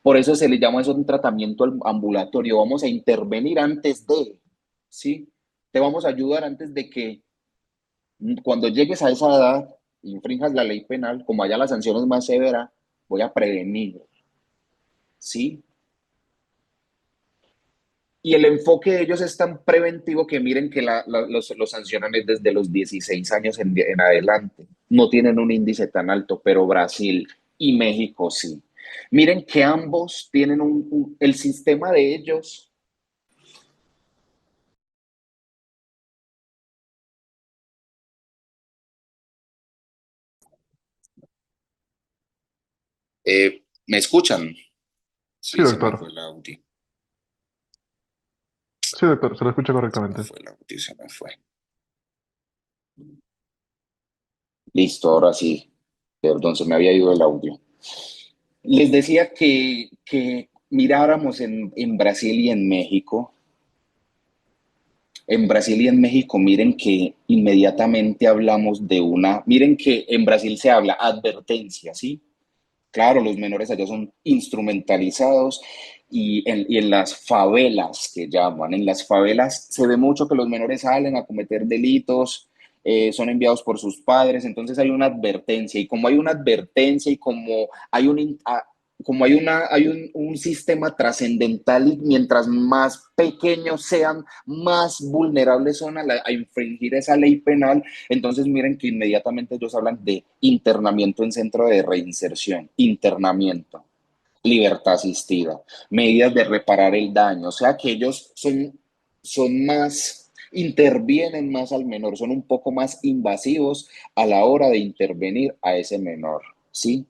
Por eso se le llama eso un tratamiento ambulatorio. Vamos a intervenir antes de, ¿sí? Te vamos a ayudar antes de que cuando llegues a esa edad, infrinjas la ley penal, como allá la sanción es más severa, voy a prevenir, ¿sí? Y el enfoque de ellos es tan preventivo que miren que los sancionan desde los 16 años en adelante. No tienen un índice tan alto, pero Brasil y México sí. Miren que ambos tienen el sistema de ellos. ¿Me escuchan?
Sí,
Sí, se me fue
doctor.
el audio.
Sí, doctor, se lo escucha
Se me
correctamente.
fue el audio, se me fue. Listo, ahora sí. Perdón, se me había ido el audio. Les decía que miráramos en Brasil y en México. En Brasil y en México, miren que inmediatamente hablamos de miren que en Brasil se habla advertencia, ¿sí? Claro, los menores allá son instrumentalizados y en las favelas que llaman, en las favelas se ve mucho que los menores salen a cometer delitos, son enviados por sus padres, entonces hay una advertencia y como hay una advertencia y como hay como hay un sistema trascendental y mientras más pequeños sean, más vulnerables son a infringir esa ley penal, entonces miren que inmediatamente ellos hablan de internamiento en centro de reinserción, internamiento, libertad asistida, medidas de reparar el daño, o sea que ellos son más, intervienen más al menor, son un poco más invasivos a la hora de intervenir a ese menor, ¿sí?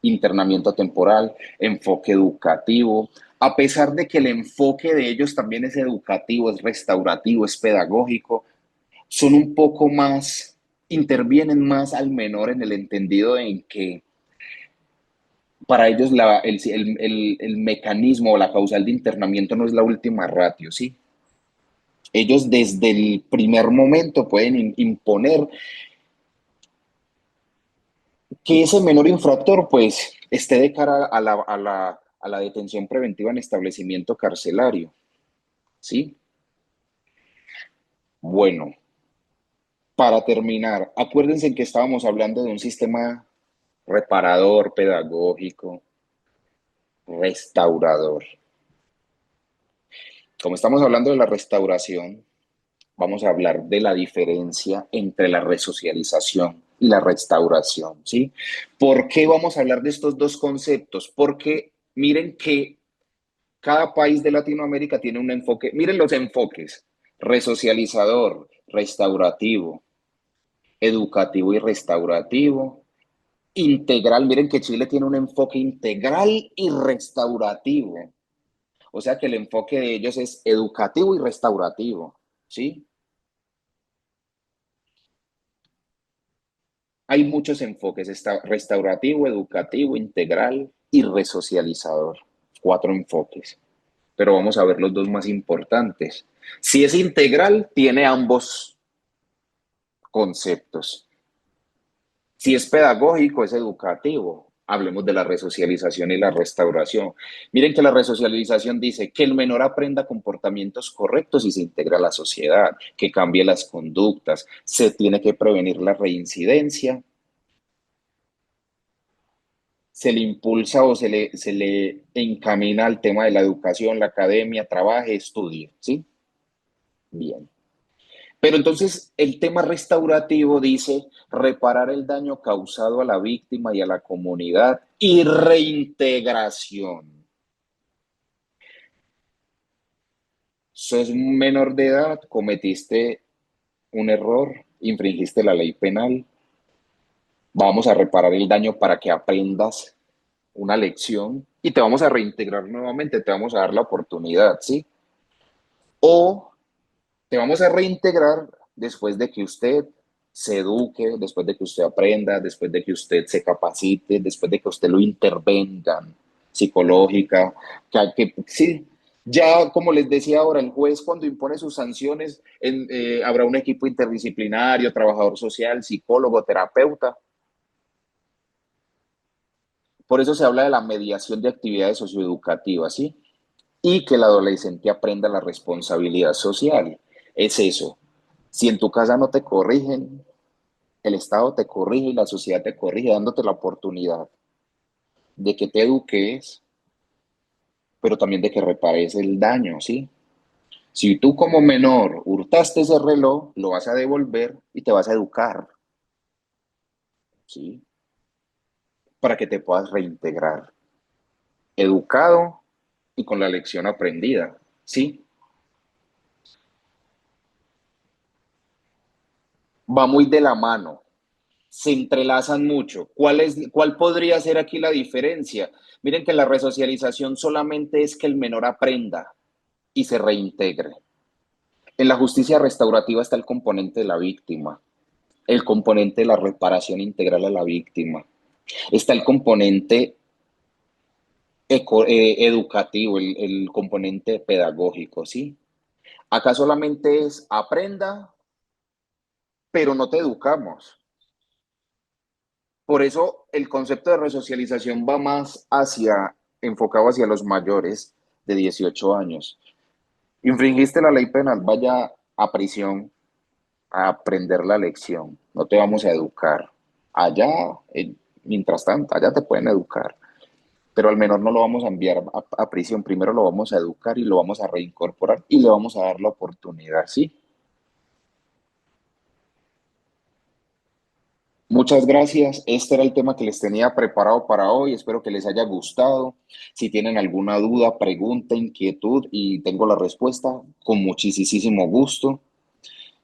Internamiento temporal, enfoque educativo, a pesar de que el enfoque de ellos también es educativo, es restaurativo, es pedagógico, son un poco más, intervienen más al menor en el entendido en que para ellos el mecanismo o la causal de internamiento no es la última ratio, ¿sí? Ellos desde el primer momento pueden imponer que ese menor infractor pues esté de cara a la detención preventiva en establecimiento carcelario, ¿sí? Bueno, para terminar, acuérdense que estábamos hablando de un sistema reparador, pedagógico, restaurador. Como estamos hablando de la restauración, vamos a hablar de la diferencia entre la resocialización y la restauración, ¿sí? ¿Por qué vamos a hablar de estos dos conceptos? Porque miren que cada país de Latinoamérica tiene un enfoque, miren los enfoques, resocializador, restaurativo, educativo y restaurativo, integral, miren que Chile tiene un enfoque integral y restaurativo, o sea que el enfoque de ellos es educativo y restaurativo, ¿sí? Hay muchos enfoques, está restaurativo, educativo, integral y resocializador. 4 enfoques, pero vamos a ver los dos más importantes. Si es integral, tiene ambos conceptos. Si es pedagógico, es educativo. Hablemos de la resocialización y la restauración. Miren que la resocialización dice que el menor aprenda comportamientos correctos y se integre a la sociedad, que cambie las conductas, se tiene que prevenir la reincidencia, se le impulsa o se le encamina al tema de la educación, la academia, trabaje, estudie, ¿sí? Bien. Pero entonces el tema restaurativo dice reparar el daño causado a la víctima y a la comunidad y reintegración. Sos un menor de edad, cometiste un error, infringiste la ley penal, vamos a reparar el daño para que aprendas una lección y te vamos a reintegrar nuevamente, te vamos a dar la oportunidad, ¿sí? O te vamos a reintegrar después de que usted se eduque, después de que usted aprenda, después de que usted se capacite, después de que usted lo intervengan psicológica, sí, ya como les decía ahora, el juez cuando impone sus sanciones, habrá un equipo interdisciplinario, trabajador social, psicólogo, terapeuta. Por eso se habla de la mediación de actividades socioeducativas, ¿sí? Y que el adolescente aprenda la responsabilidad social. Es eso. Si en tu casa no te corrigen, el Estado te corrige y la sociedad te corrige, dándote la oportunidad de que te eduques, pero también de que repares el daño, ¿sí? Si tú como menor hurtaste ese reloj, lo vas a devolver y te vas a educar, ¿sí? Para que te puedas reintegrar, educado y con la lección aprendida, ¿sí? Va muy de la mano, se entrelazan mucho. ¿Cuál podría ser aquí la diferencia? Miren que la resocialización solamente es que el menor aprenda y se reintegre. En la justicia restaurativa está el componente de la víctima, el componente de la reparación integral a la víctima, está el componente educativo, el componente pedagógico, ¿sí? Acá solamente es aprenda, pero no te educamos. Por eso el concepto de resocialización va más enfocado hacia los mayores de 18 años. Infringiste la ley penal, vaya a prisión a aprender la lección, no te vamos a educar. Allá, mientras tanto, allá te pueden educar. pero al menor no lo vamos a enviar a prisión, primero lo vamos a educar y lo vamos a reincorporar y le vamos a dar la oportunidad, ¿sí? Muchas gracias. Este era el tema que les tenía preparado para hoy. Espero que les haya gustado. Si tienen alguna duda, pregunta, inquietud y tengo la respuesta, con muchísimo gusto.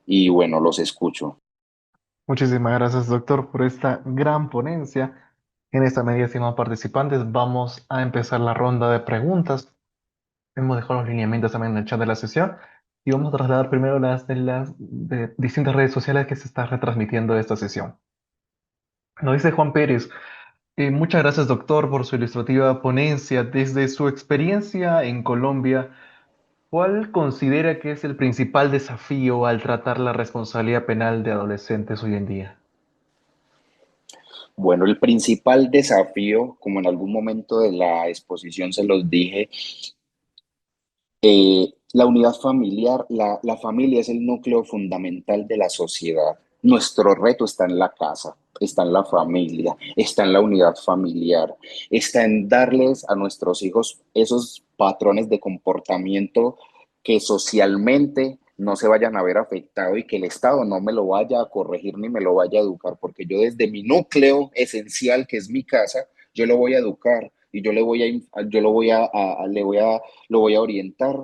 Y bueno, los escucho.
Muchísimas gracias, doctor, por esta gran ponencia. En esta medida, estimados participantes, vamos a empezar la ronda de preguntas. Hemos dejado los lineamientos también en el chat de la sesión y vamos a trasladar primero las distintas redes sociales que se está retransmitiendo esta sesión. Nos dice Juan Pérez, muchas gracias, doctor, por su ilustrativa ponencia. Desde su experiencia en Colombia, ¿cuál considera que es el principal desafío al tratar la responsabilidad penal de adolescentes hoy en día?
Bueno, el principal desafío, como en algún momento de la exposición se los dije, la unidad familiar, la familia es el núcleo fundamental de la sociedad. Nuestro reto está en la casa, está en la familia, está en la unidad familiar, está en darles a nuestros hijos esos patrones de comportamiento que socialmente no se vayan a ver afectados y que el Estado no me lo vaya a corregir ni me lo vaya a educar, porque yo desde mi núcleo esencial, que es mi casa, yo lo voy a educar y yo le voy yo lo voy a orientar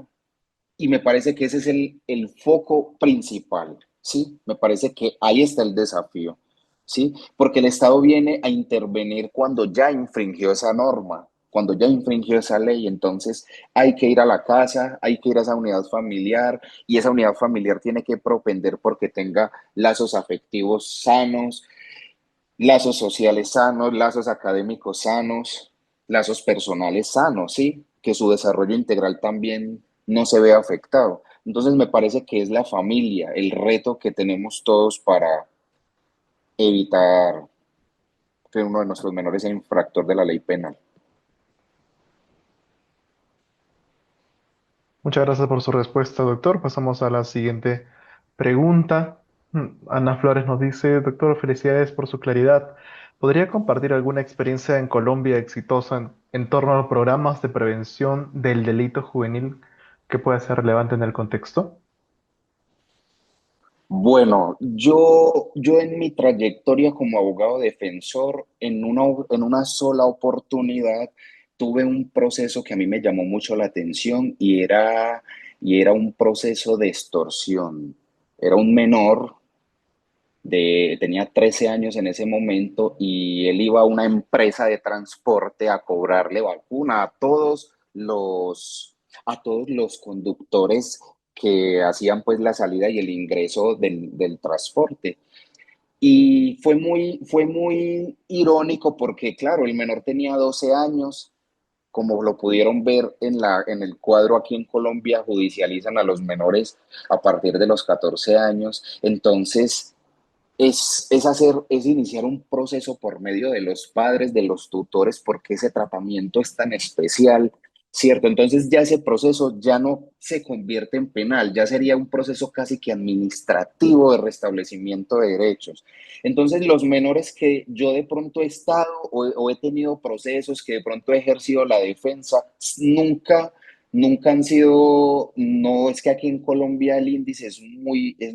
y me parece que ese es el foco principal, ¿sí? Me parece que ahí está el desafío, ¿sí? Porque el Estado viene a intervenir cuando ya infringió esa norma, cuando ya infringió esa ley, entonces hay que ir a la casa, hay que ir a esa unidad familiar y esa unidad familiar tiene que propender porque tenga lazos afectivos sanos, lazos sociales sanos, lazos académicos sanos, lazos personales sanos, ¿sí? Que su desarrollo integral también no se vea afectado. Entonces me parece que es la familia el reto que tenemos todos para evitar que uno de nuestros menores sea infractor de la ley penal.
Muchas gracias por su respuesta, doctor. Pasamos a la siguiente pregunta. Ana Flores nos dice, doctor, felicidades por su claridad. ¿Podría compartir alguna experiencia en Colombia exitosa en torno a los programas de prevención del delito juvenil que pueda ser relevante en el contexto?
Bueno, yo en mi trayectoria como abogado defensor, en una sola oportunidad, tuve un proceso que a mí me llamó mucho la atención y era un proceso de extorsión. Era un menor, tenía 13 años en ese momento y él iba a una empresa de transporte a cobrarle vacuna a todos los conductores que hacían pues la salida y el ingreso del transporte. Y fue muy irónico porque, claro, el menor tenía 12 años, como lo pudieron ver en el cuadro aquí en Colombia, judicializan a los menores a partir de los 14 años. Entonces, es iniciar un proceso por medio de los padres, de los tutores, porque ese tratamiento es tan especial, ¿cierto? Entonces ya ese proceso ya no se convierte en penal, ya sería un proceso casi que administrativo de restablecimiento de derechos. Entonces los menores que yo de pronto he estado o he tenido procesos que de pronto he ejercido la defensa, nunca han sido, no es que aquí en Colombia el índice es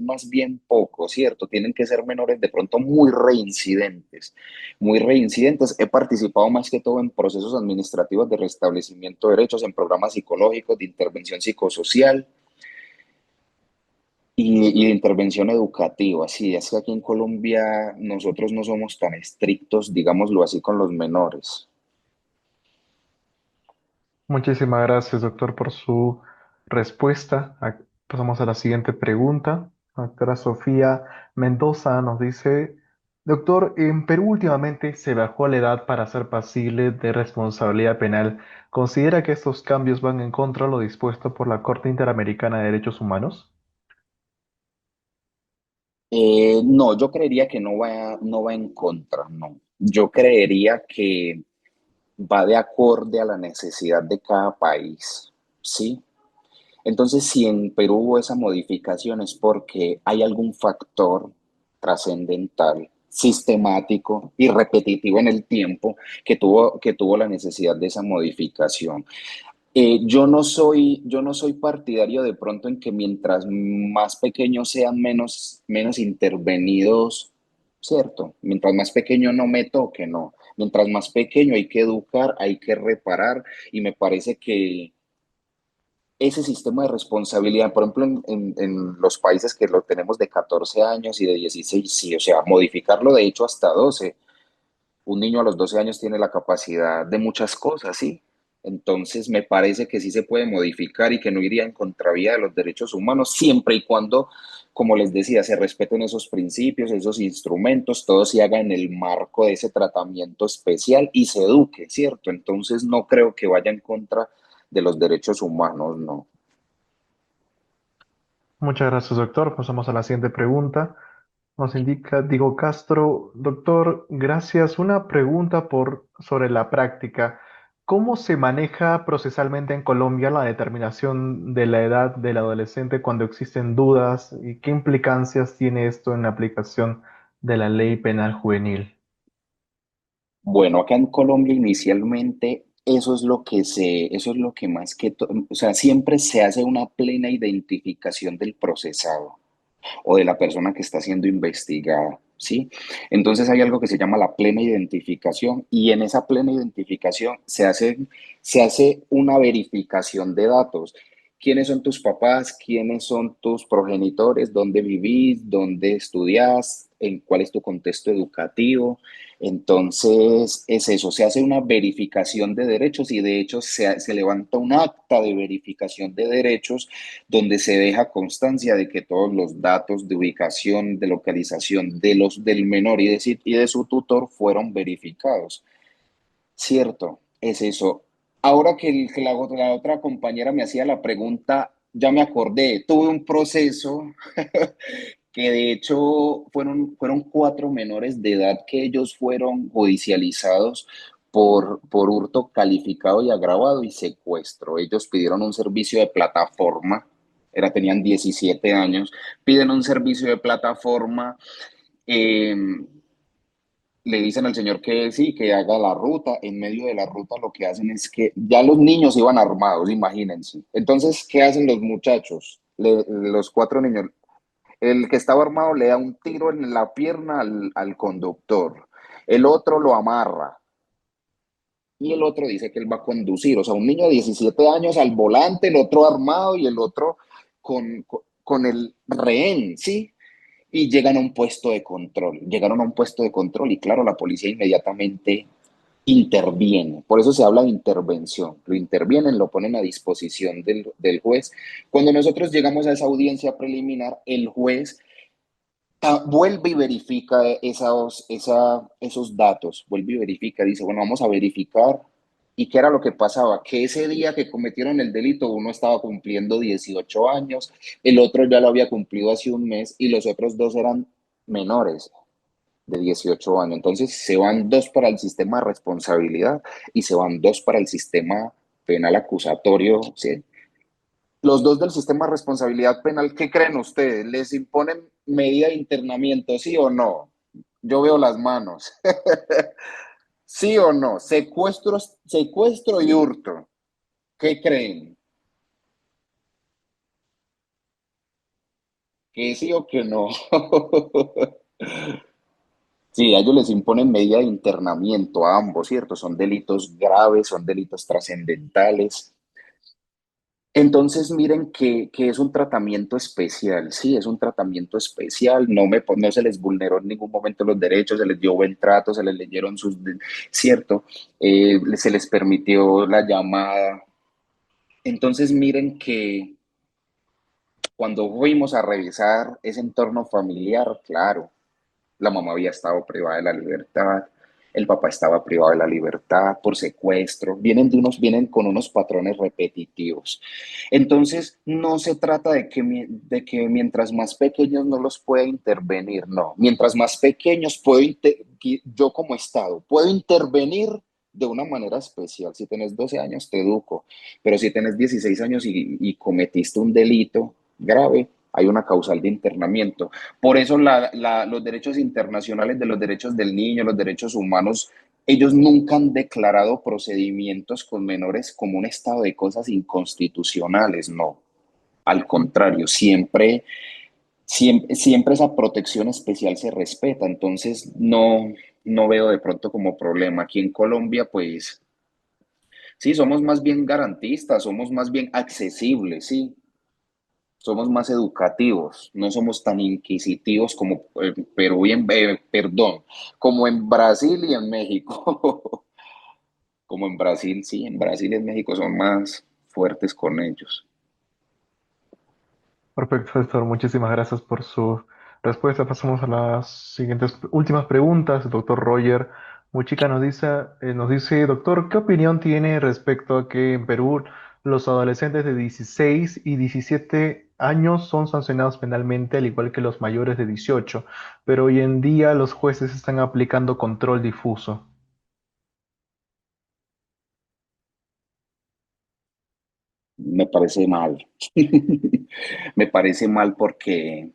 más bien poco, ¿cierto? Tienen que ser menores de pronto muy reincidentes, muy reincidentes. He participado más que todo en procesos administrativos de restablecimiento de derechos, en programas psicológicos, de intervención psicosocial y de intervención educativa. Sí, es que aquí en Colombia nosotros no somos tan estrictos, digámoslo así, con los menores.
Muchísimas gracias, doctor, por su respuesta. Pasamos a la siguiente pregunta. La doctora Sofía Mendoza nos dice, doctor, en Perú últimamente se bajó la edad para ser pasible de responsabilidad penal. ¿Considera que estos cambios van en contra de lo dispuesto por la Corte Interamericana de Derechos Humanos?
No, yo creería que no va en contra, no. Yo creería que va de acorde a la necesidad de cada país, ¿sí? Entonces, si en Perú hubo esa modificación es porque hay algún factor trascendental, sistemático y repetitivo en el tiempo que tuvo la necesidad de esa modificación. Yo no soy partidario de pronto en que mientras más pequeños sean, menos intervenidos, ¿cierto? Mientras más pequeño no me toque, no. Mientras más pequeño hay que educar, hay que reparar, y me parece que ese sistema de responsabilidad, por ejemplo, en los países que lo tenemos de 14 años y de 16, sí, o sea, modificarlo de hecho hasta 12. Un niño a los 12 años tiene la capacidad de muchas cosas, ¿sí? Entonces, me parece que sí se puede modificar y que no iría en contravía de los derechos humanos, siempre y cuando, como les decía, se respeten esos principios, esos instrumentos, todo se haga en el marco de ese tratamiento especial y se eduque, ¿cierto? Entonces, no creo que vaya en contra de los derechos humanos, no.
Muchas gracias, doctor. Pasamos a la siguiente pregunta. Nos indica Diego Castro, doctor, gracias. Una pregunta sobre la práctica. ¿Cómo se maneja procesalmente en Colombia la determinación de la edad del adolescente cuando existen dudas y qué implicancias tiene esto en la aplicación de la ley penal juvenil?
Bueno, acá en Colombia inicialmente eso es lo que más o sea, siempre se hace una plena identificación del procesado o de la persona que está siendo investigada, ¿sí? Entonces hay algo que se llama la plena identificación, y en esa plena identificación se hace una verificación de datos. ¿Quiénes son tus papás? ¿Quiénes son tus progenitores? ¿Dónde vivís? ¿Dónde estudiás? ¿En cuál es tu contexto educativo? Entonces, es eso, se hace una verificación de derechos, y de hecho se levanta un acta de verificación de derechos donde se deja constancia de que todos los datos de ubicación, de localización del menor y de su tutor fueron verificados. Cierto, es eso. Ahora que la otra compañera me hacía la pregunta, ya me acordé, tuve un proceso que de hecho fueron 4 menores de edad que ellos fueron judicializados por hurto calificado y agravado y secuestro. Ellos pidieron un servicio de plataforma, tenían 17 años, piden un servicio de plataforma. eh, Le dicen al señor que sí, que haga la ruta. En medio de la ruta lo que hacen es que ya los niños iban armados, imagínense. Entonces, ¿qué hacen los muchachos? Los 4 niños, el que estaba armado le da un tiro en la pierna al conductor, el otro lo amarra y el otro dice que él va a conducir. O sea, un niño de 17 años al volante, el otro armado y el otro con el rehén, ¿sí? Y llegaron a un puesto de control y claro, la policía inmediatamente interviene. Por eso se habla de intervención. Lo intervienen, lo ponen a disposición del juez. Cuando nosotros llegamos a esa audiencia preliminar, el juez vuelve y verifica esos datos, vuelve y verifica, dice, bueno, vamos a verificar. ¿Y qué era lo que pasaba? Que ese día que cometieron el delito, uno estaba cumpliendo 18 años, el otro ya lo había cumplido hace un mes y los otros dos eran menores de 18 años. Entonces se van dos para el sistema de responsabilidad y se van dos para el sistema penal acusatorio, ¿sí? Los dos del sistema de responsabilidad penal, ¿qué creen ustedes? ¿Les imponen medida de internamiento, sí o no? Yo veo las manos. ¿Sí o no? Secuestro y hurto. ¿Qué creen? ¿Que sí o que no? Sí, a ellos les imponen medida de internamiento a ambos, ¿cierto? Son delitos graves, son delitos trascendentales. Entonces, miren que es un tratamiento especial, sí, es un tratamiento especial, no se les vulneró en ningún momento los derechos, se les dio buen trato, se les leyeron cierto, se les permitió la llamada. Entonces, miren que cuando fuimos a revisar ese entorno familiar, claro, la mamá había estado privada de la libertad, el papá estaba privado de la libertad por secuestro, vienen con unos patrones repetitivos. Entonces, no se trata de que mientras más pequeños no los pueda intervenir, no. Mientras más pequeños yo como Estado puedo intervenir de una manera especial. Si tenés 12 años, te educo, pero si tenés 16 años y cometiste un delito grave, hay una causal de internamiento. Por eso los derechos internacionales de los derechos del niño, los derechos humanos, ellos nunca han declarado procedimientos con menores como un estado de cosas inconstitucionales, no. Al contrario, siempre esa protección especial se respeta, entonces no veo de pronto como problema. Aquí en Colombia, pues sí, somos más bien garantistas, somos más bien accesibles, sí, somos más educativos, no somos tan inquisitivos como Perú y perdón, como en Brasil y en México. Como en Brasil, sí, en Brasil y en México son más fuertes con ellos.
Perfecto, doctor. Muchísimas gracias por su respuesta. Pasamos a las siguientes últimas preguntas. El doctor Roger Muchica nos dice, doctor, ¿qué opinión tiene respecto a que en Perú los adolescentes de 16 y 17 años son sancionados penalmente, al igual que los mayores de 18, pero hoy en día los jueces están aplicando control difuso?
Me parece mal. Me parece mal porque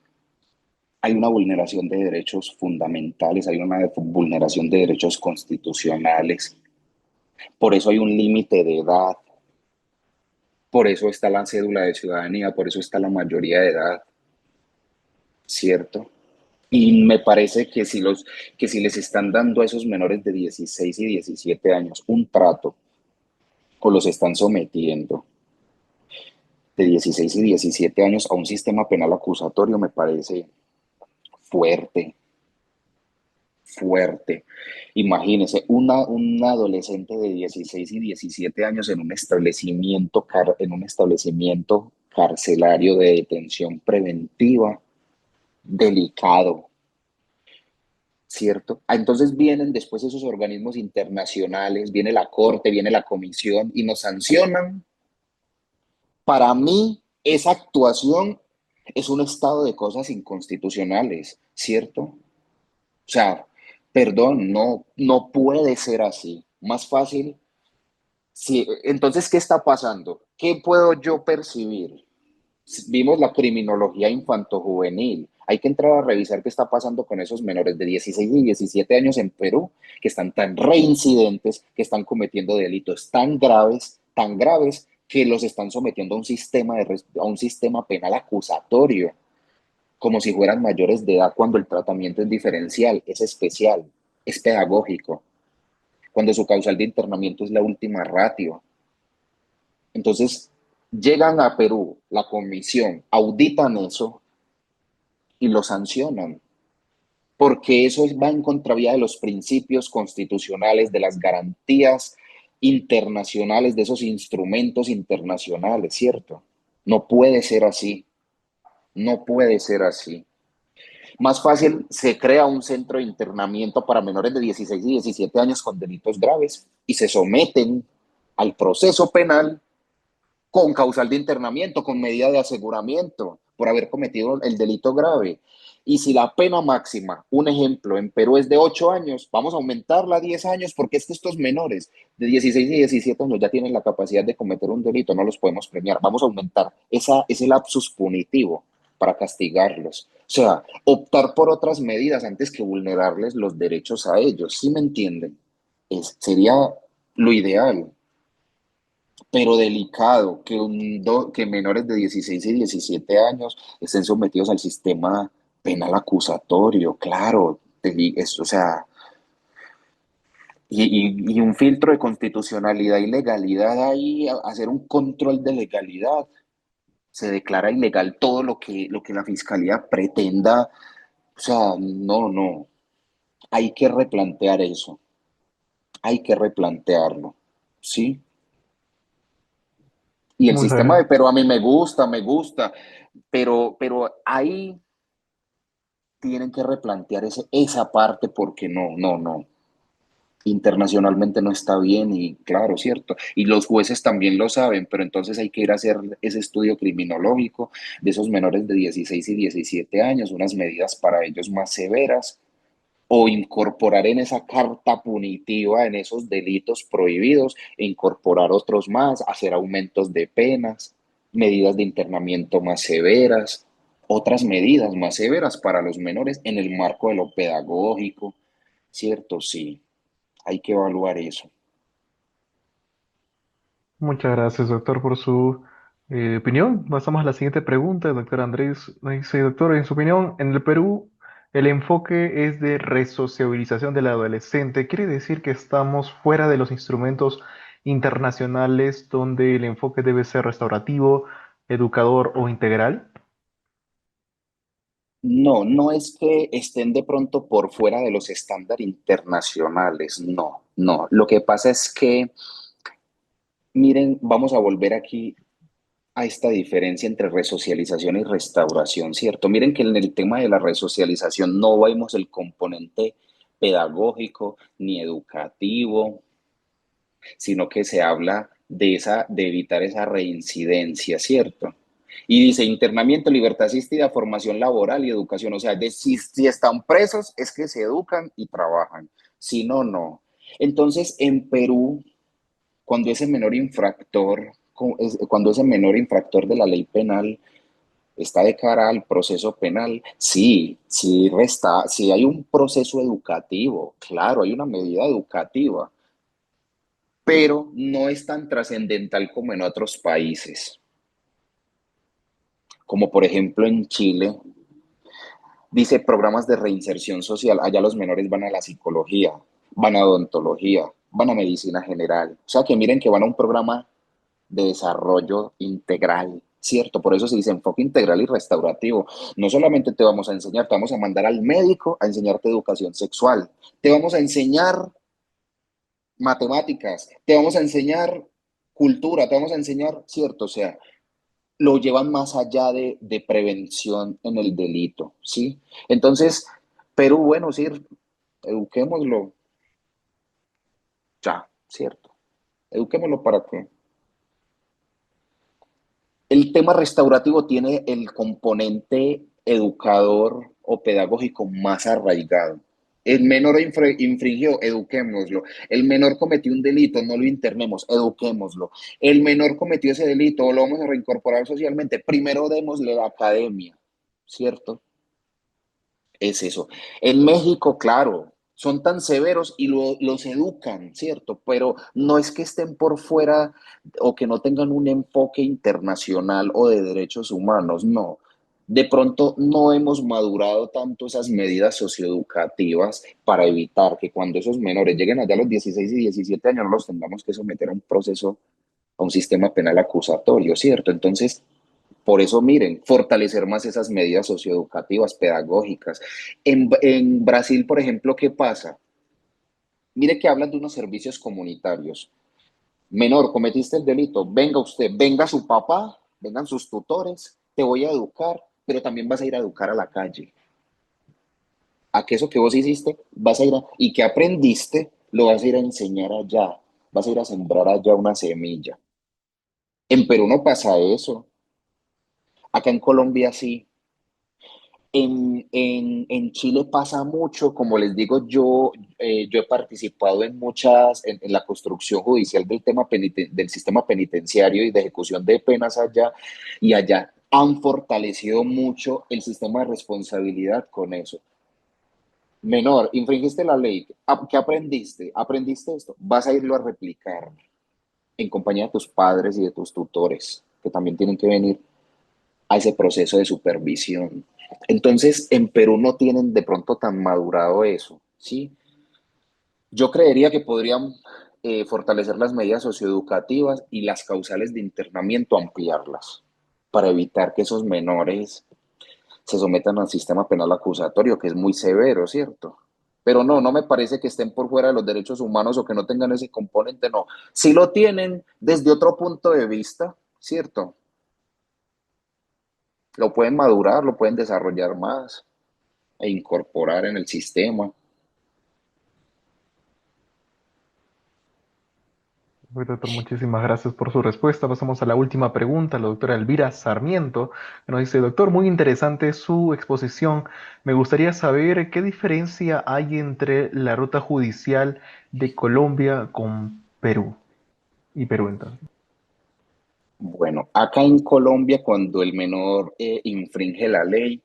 hay una vulneración de derechos fundamentales, hay una vulneración de derechos constitucionales. Por eso hay un límite de edad, por eso está la cédula de ciudadanía, por eso está la mayoría de edad, ¿cierto? Y me parece que si les están dando a esos menores de 16 y 17 años un trato o los están sometiendo de 16 y 17 años a un sistema penal acusatorio, me parece fuerte, fuerte. Imagínese, un adolescente de 16 y 17 años en en un establecimiento carcelario de detención preventiva, delicado, ¿cierto? Entonces vienen después esos organismos internacionales, viene la Corte, viene la Comisión y nos sancionan. Para mí, esa actuación es un estado de cosas inconstitucionales, ¿cierto? O sea, perdón, no puede ser así. Más fácil. Sí, entonces, ¿qué está pasando? ¿Qué puedo yo percibir? Vimos la criminología infantojuvenil. Hay que entrar a revisar qué está pasando con esos menores de 16 y 17 años en Perú, que están tan reincidentes, que están cometiendo delitos tan graves, que los están sometiendo a a un sistema penal acusatorio, como si fueran mayores de edad, cuando el tratamiento es diferencial, es especial, es pedagógico, cuando su causal de internamiento es la última ratio. Entonces, llegan a Perú, la comisión, auditan eso y lo sancionan, porque eso va en contravía de los principios constitucionales, de las garantías internacionales, de esos instrumentos internacionales, ¿cierto? No puede ser así, no puede ser así. Más fácil, se crea un centro de internamiento para menores de 16 y 17 años con delitos graves y se someten al proceso penal con causal de internamiento, con medida de aseguramiento por haber cometido el delito grave. Y si la pena máxima, un ejemplo, en Perú es de 8 años, vamos a aumentarla a 10 años porque es que estos menores de 16 y 17 años ya tienen la capacidad de cometer un delito, no los podemos premiar. Vamos a aumentar ese lapsus punitivo para castigarlos. O sea, optar por otras medidas antes que vulnerarles los derechos a ellos. ¿Sí me entienden? Sería lo ideal, pero delicado que menores de 16 y 17 años estén sometidos al sistema penal acusatorio, claro, o sea, y un filtro de constitucionalidad y legalidad ahí, hacer un control de legalidad. Se declara ilegal todo lo que la fiscalía pretenda. O sea, no, hay que replantear eso, hay que replantearlo, ¿sí? Y el
Muchas
sistema de,
gracias.
pero a mí me gusta, pero ahí tienen que replantear esa parte porque no. Internacionalmente no está bien y claro, cierto. Y los jueces también lo saben, pero entonces hay que ir a hacer ese estudio criminológico de esos menores de 16 y 17 años, unas medidas para ellos más severas o incorporar en esa carta punitiva, en esos delitos prohibidos, e incorporar otros más, hacer aumentos de penas, medidas de internamiento más severas. otras medidas más severas para los menores en el marco de lo pedagógico, ¿cierto? Sí, hay que evaluar eso.
Muchas gracias, doctor, por su opinión. Pasamos a la siguiente pregunta. El doctor Andrés dice, doctor, en su opinión, en el Perú el enfoque es de resociabilización del adolescente. ¿Quiere decir que estamos fuera de los instrumentos internacionales donde el enfoque debe ser restaurativo, educador o integral?
No, no es que estén de pronto por fuera de los estándares internacionales, no, no. Lo que pasa es que, miren, vamos a volver aquí a esta diferencia entre resocialización y restauración, ¿cierto? Miren que en el tema de la resocialización no vemos el componente pedagógico ni educativo, sino que se habla de evitar esa reincidencia, ¿cierto? Y dice internamiento, libertad asistida, formación laboral y educación. O sea, si están presos es que se educan y trabajan. Si no, no. Entonces, en Perú, cuando ese menor infractor, cuando ese menor infractor de la ley penal está de cara al proceso penal, sí hay un proceso educativo, claro, hay una medida educativa, pero no es tan trascendental como en otros países, como por ejemplo en Chile, dice programas de reinserción social, allá los menores van a la psicología, van a odontología, van a medicina general, o sea que miren que van a un programa de desarrollo integral, ¿cierto? Por eso se dice enfoque integral y restaurativo. No solamente te vamos a enseñar, te vamos a mandar al médico a enseñarte educación sexual, te vamos a enseñar matemáticas, te vamos a enseñar cultura, te vamos a enseñar, ¿cierto? O sea, lo llevan más allá de prevención en el delito, ¿sí? Entonces, Perú, bueno, sí, eduquémoslo ya, ¿cierto? Eduquémoslo para que el tema restaurativo tiene el componente educador o pedagógico más arraigado. El menor infringió, eduquémoslo. El menor cometió un delito, no lo internemos, eduquémoslo. El menor cometió ese delito o lo vamos a reincorporar socialmente, primero démosle la academia, ¿cierto? Es eso. En México, claro, son tan severos y los educan, ¿cierto? Pero no es que estén por fuera o que no tengan un enfoque internacional o de derechos humanos, no. De pronto no hemos madurado tanto esas medidas socioeducativas para evitar que cuando esos menores lleguen allá a los 16 y 17 años no los tengamos que someter a un proceso, a un sistema penal acusatorio, ¿cierto? Entonces, por eso, miren, fortalecer más esas medidas socioeducativas, pedagógicas. En Brasil, por ejemplo, ¿qué pasa? Mire que hablan de unos servicios comunitarios. Menor, cometiste el delito, venga usted, venga su papá, vengan sus tutores, te voy a educar, pero también vas a ir a educar a la calle. A que eso que vos hiciste, vas a ir a, y que aprendiste, lo vas a ir a enseñar allá, vas a ir a sembrar allá una semilla. En Perú no pasa eso. Acá en Colombia sí. En Chile pasa mucho, como les digo, yo he participado en en la construcción judicial del del sistema penitenciario y de ejecución de penas allá, y allá han fortalecido mucho el sistema de responsabilidad con eso. Menor, infringiste la ley, ¿qué aprendiste? ¿Aprendiste esto? Vas a irlo a replicar en compañía de tus padres y de tus tutores, que también tienen que venir a ese proceso de supervisión. Entonces, en Perú no tienen de pronto tan madurado eso, ¿sí? Yo creería que podrían fortalecer las medidas socioeducativas y las causales de internamiento, ampliarlas, para evitar que esos menores se sometan al sistema penal acusatorio, que es muy severo, ¿cierto? Pero no, no me parece que estén por fuera de los derechos humanos o que no tengan ese componente, no. Sí lo tienen desde otro punto de vista, ¿cierto? Lo pueden madurar, lo pueden desarrollar más e incorporar en el sistema.
Bueno, doctor, muchísimas gracias por su respuesta. Pasamos a la última pregunta, la doctora Elvira Sarmiento, que nos dice, doctor, muy interesante su exposición. Me gustaría saber qué diferencia hay entre la ruta judicial de Colombia con Perú y Perú entonces.
Bueno, acá en Colombia, cuando el menor infringe la ley,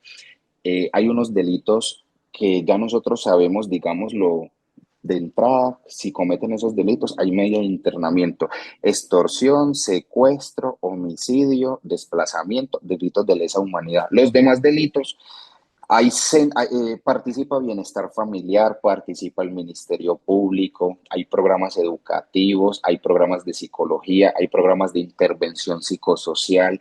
hay unos delitos que ya nosotros sabemos, digámoslo, de entrada, si cometen esos delitos, hay medio de internamiento: extorsión, secuestro, homicidio, desplazamiento, delitos de lesa humanidad. Los demás delitos, participa Bienestar Familiar, participa el Ministerio Público, hay programas educativos, hay programas de psicología, hay programas de intervención psicosocial,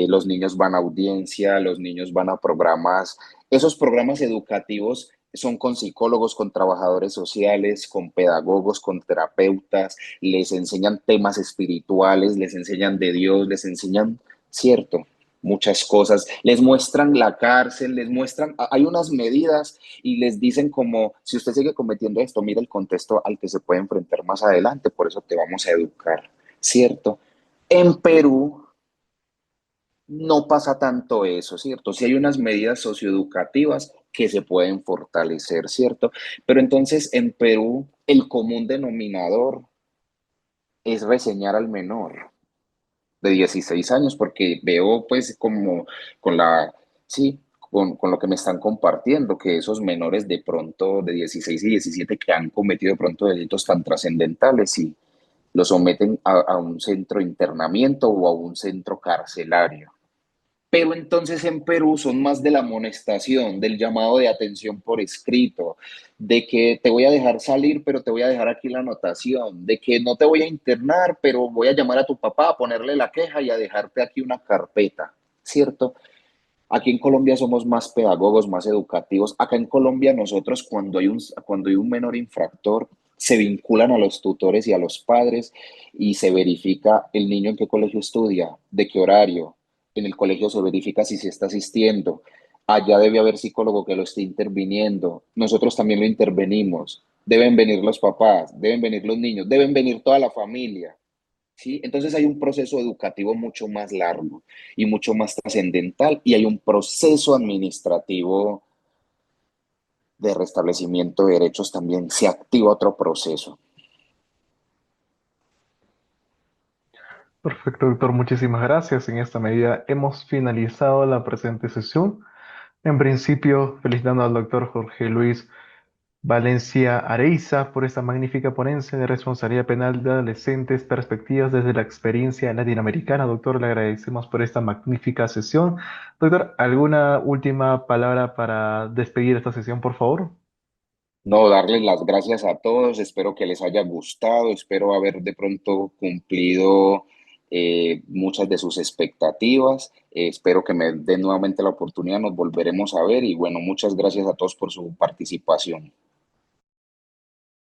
los niños van a audiencia, los niños van a programas. Esos programas educativos son con psicólogos, con trabajadores sociales, con pedagogos, con terapeutas, les enseñan temas espirituales, les enseñan de Dios, les enseñan, cierto, muchas cosas, les muestran la cárcel, les muestran, hay unas medidas y les dicen como, si usted sigue cometiendo esto, mira el contexto al que se puede enfrentar más adelante, por eso te vamos a educar, ¿cierto? En Perú no pasa tanto eso, ¿cierto? Sí hay unas medidas socioeducativas que se pueden fortalecer, ¿cierto? Pero entonces en Perú el común denominador es reseñar al menor de 16 años, porque veo pues como con la, sí, con lo que me están compartiendo, que esos menores de pronto de 16 y 17 que han cometido de pronto delitos tan trascendentales y los someten a un centro de internamiento o a un centro carcelario. Pero entonces en Perú son más de la amonestación, del llamado de atención por escrito, de que te voy a dejar salir, pero te voy a dejar aquí la anotación, de que no te voy a internar, pero voy a llamar a tu papá a ponerle la queja y a dejarte aquí una carpeta, ¿cierto? Aquí en Colombia somos más pedagogos, más educativos. Acá en Colombia nosotros cuando hay un menor infractor, se vinculan a los tutores y a los padres y se verifica el niño en qué colegio estudia, de qué horario. En el colegio se verifica si se está asistiendo. Allá debe haber psicólogo que lo esté interviniendo. Nosotros también lo intervenimos. Deben venir los papás, deben venir los niños, deben venir toda la familia. ¿Sí? Entonces hay un proceso educativo mucho más largo y mucho más trascendental y hay un proceso administrativo de restablecimiento de derechos también. Se activa otro proceso.
Perfecto, doctor, muchísimas gracias. En esta medida hemos finalizado la presente sesión. En principio, felicitando al doctor Jorge Luis Valencia Areiza por esta magnífica ponencia de responsabilidad penal de adolescentes, perspectivas desde la experiencia latinoamericana. Doctor, le agradecemos por esta magnífica sesión. Doctor, ¿alguna última palabra para despedir esta sesión, por favor?
No, darles las gracias a todos, espero que les haya gustado, espero haber de pronto cumplido muchas de sus expectativas, espero que me den nuevamente la oportunidad, nos volveremos a ver y bueno, muchas gracias a todos por su participación.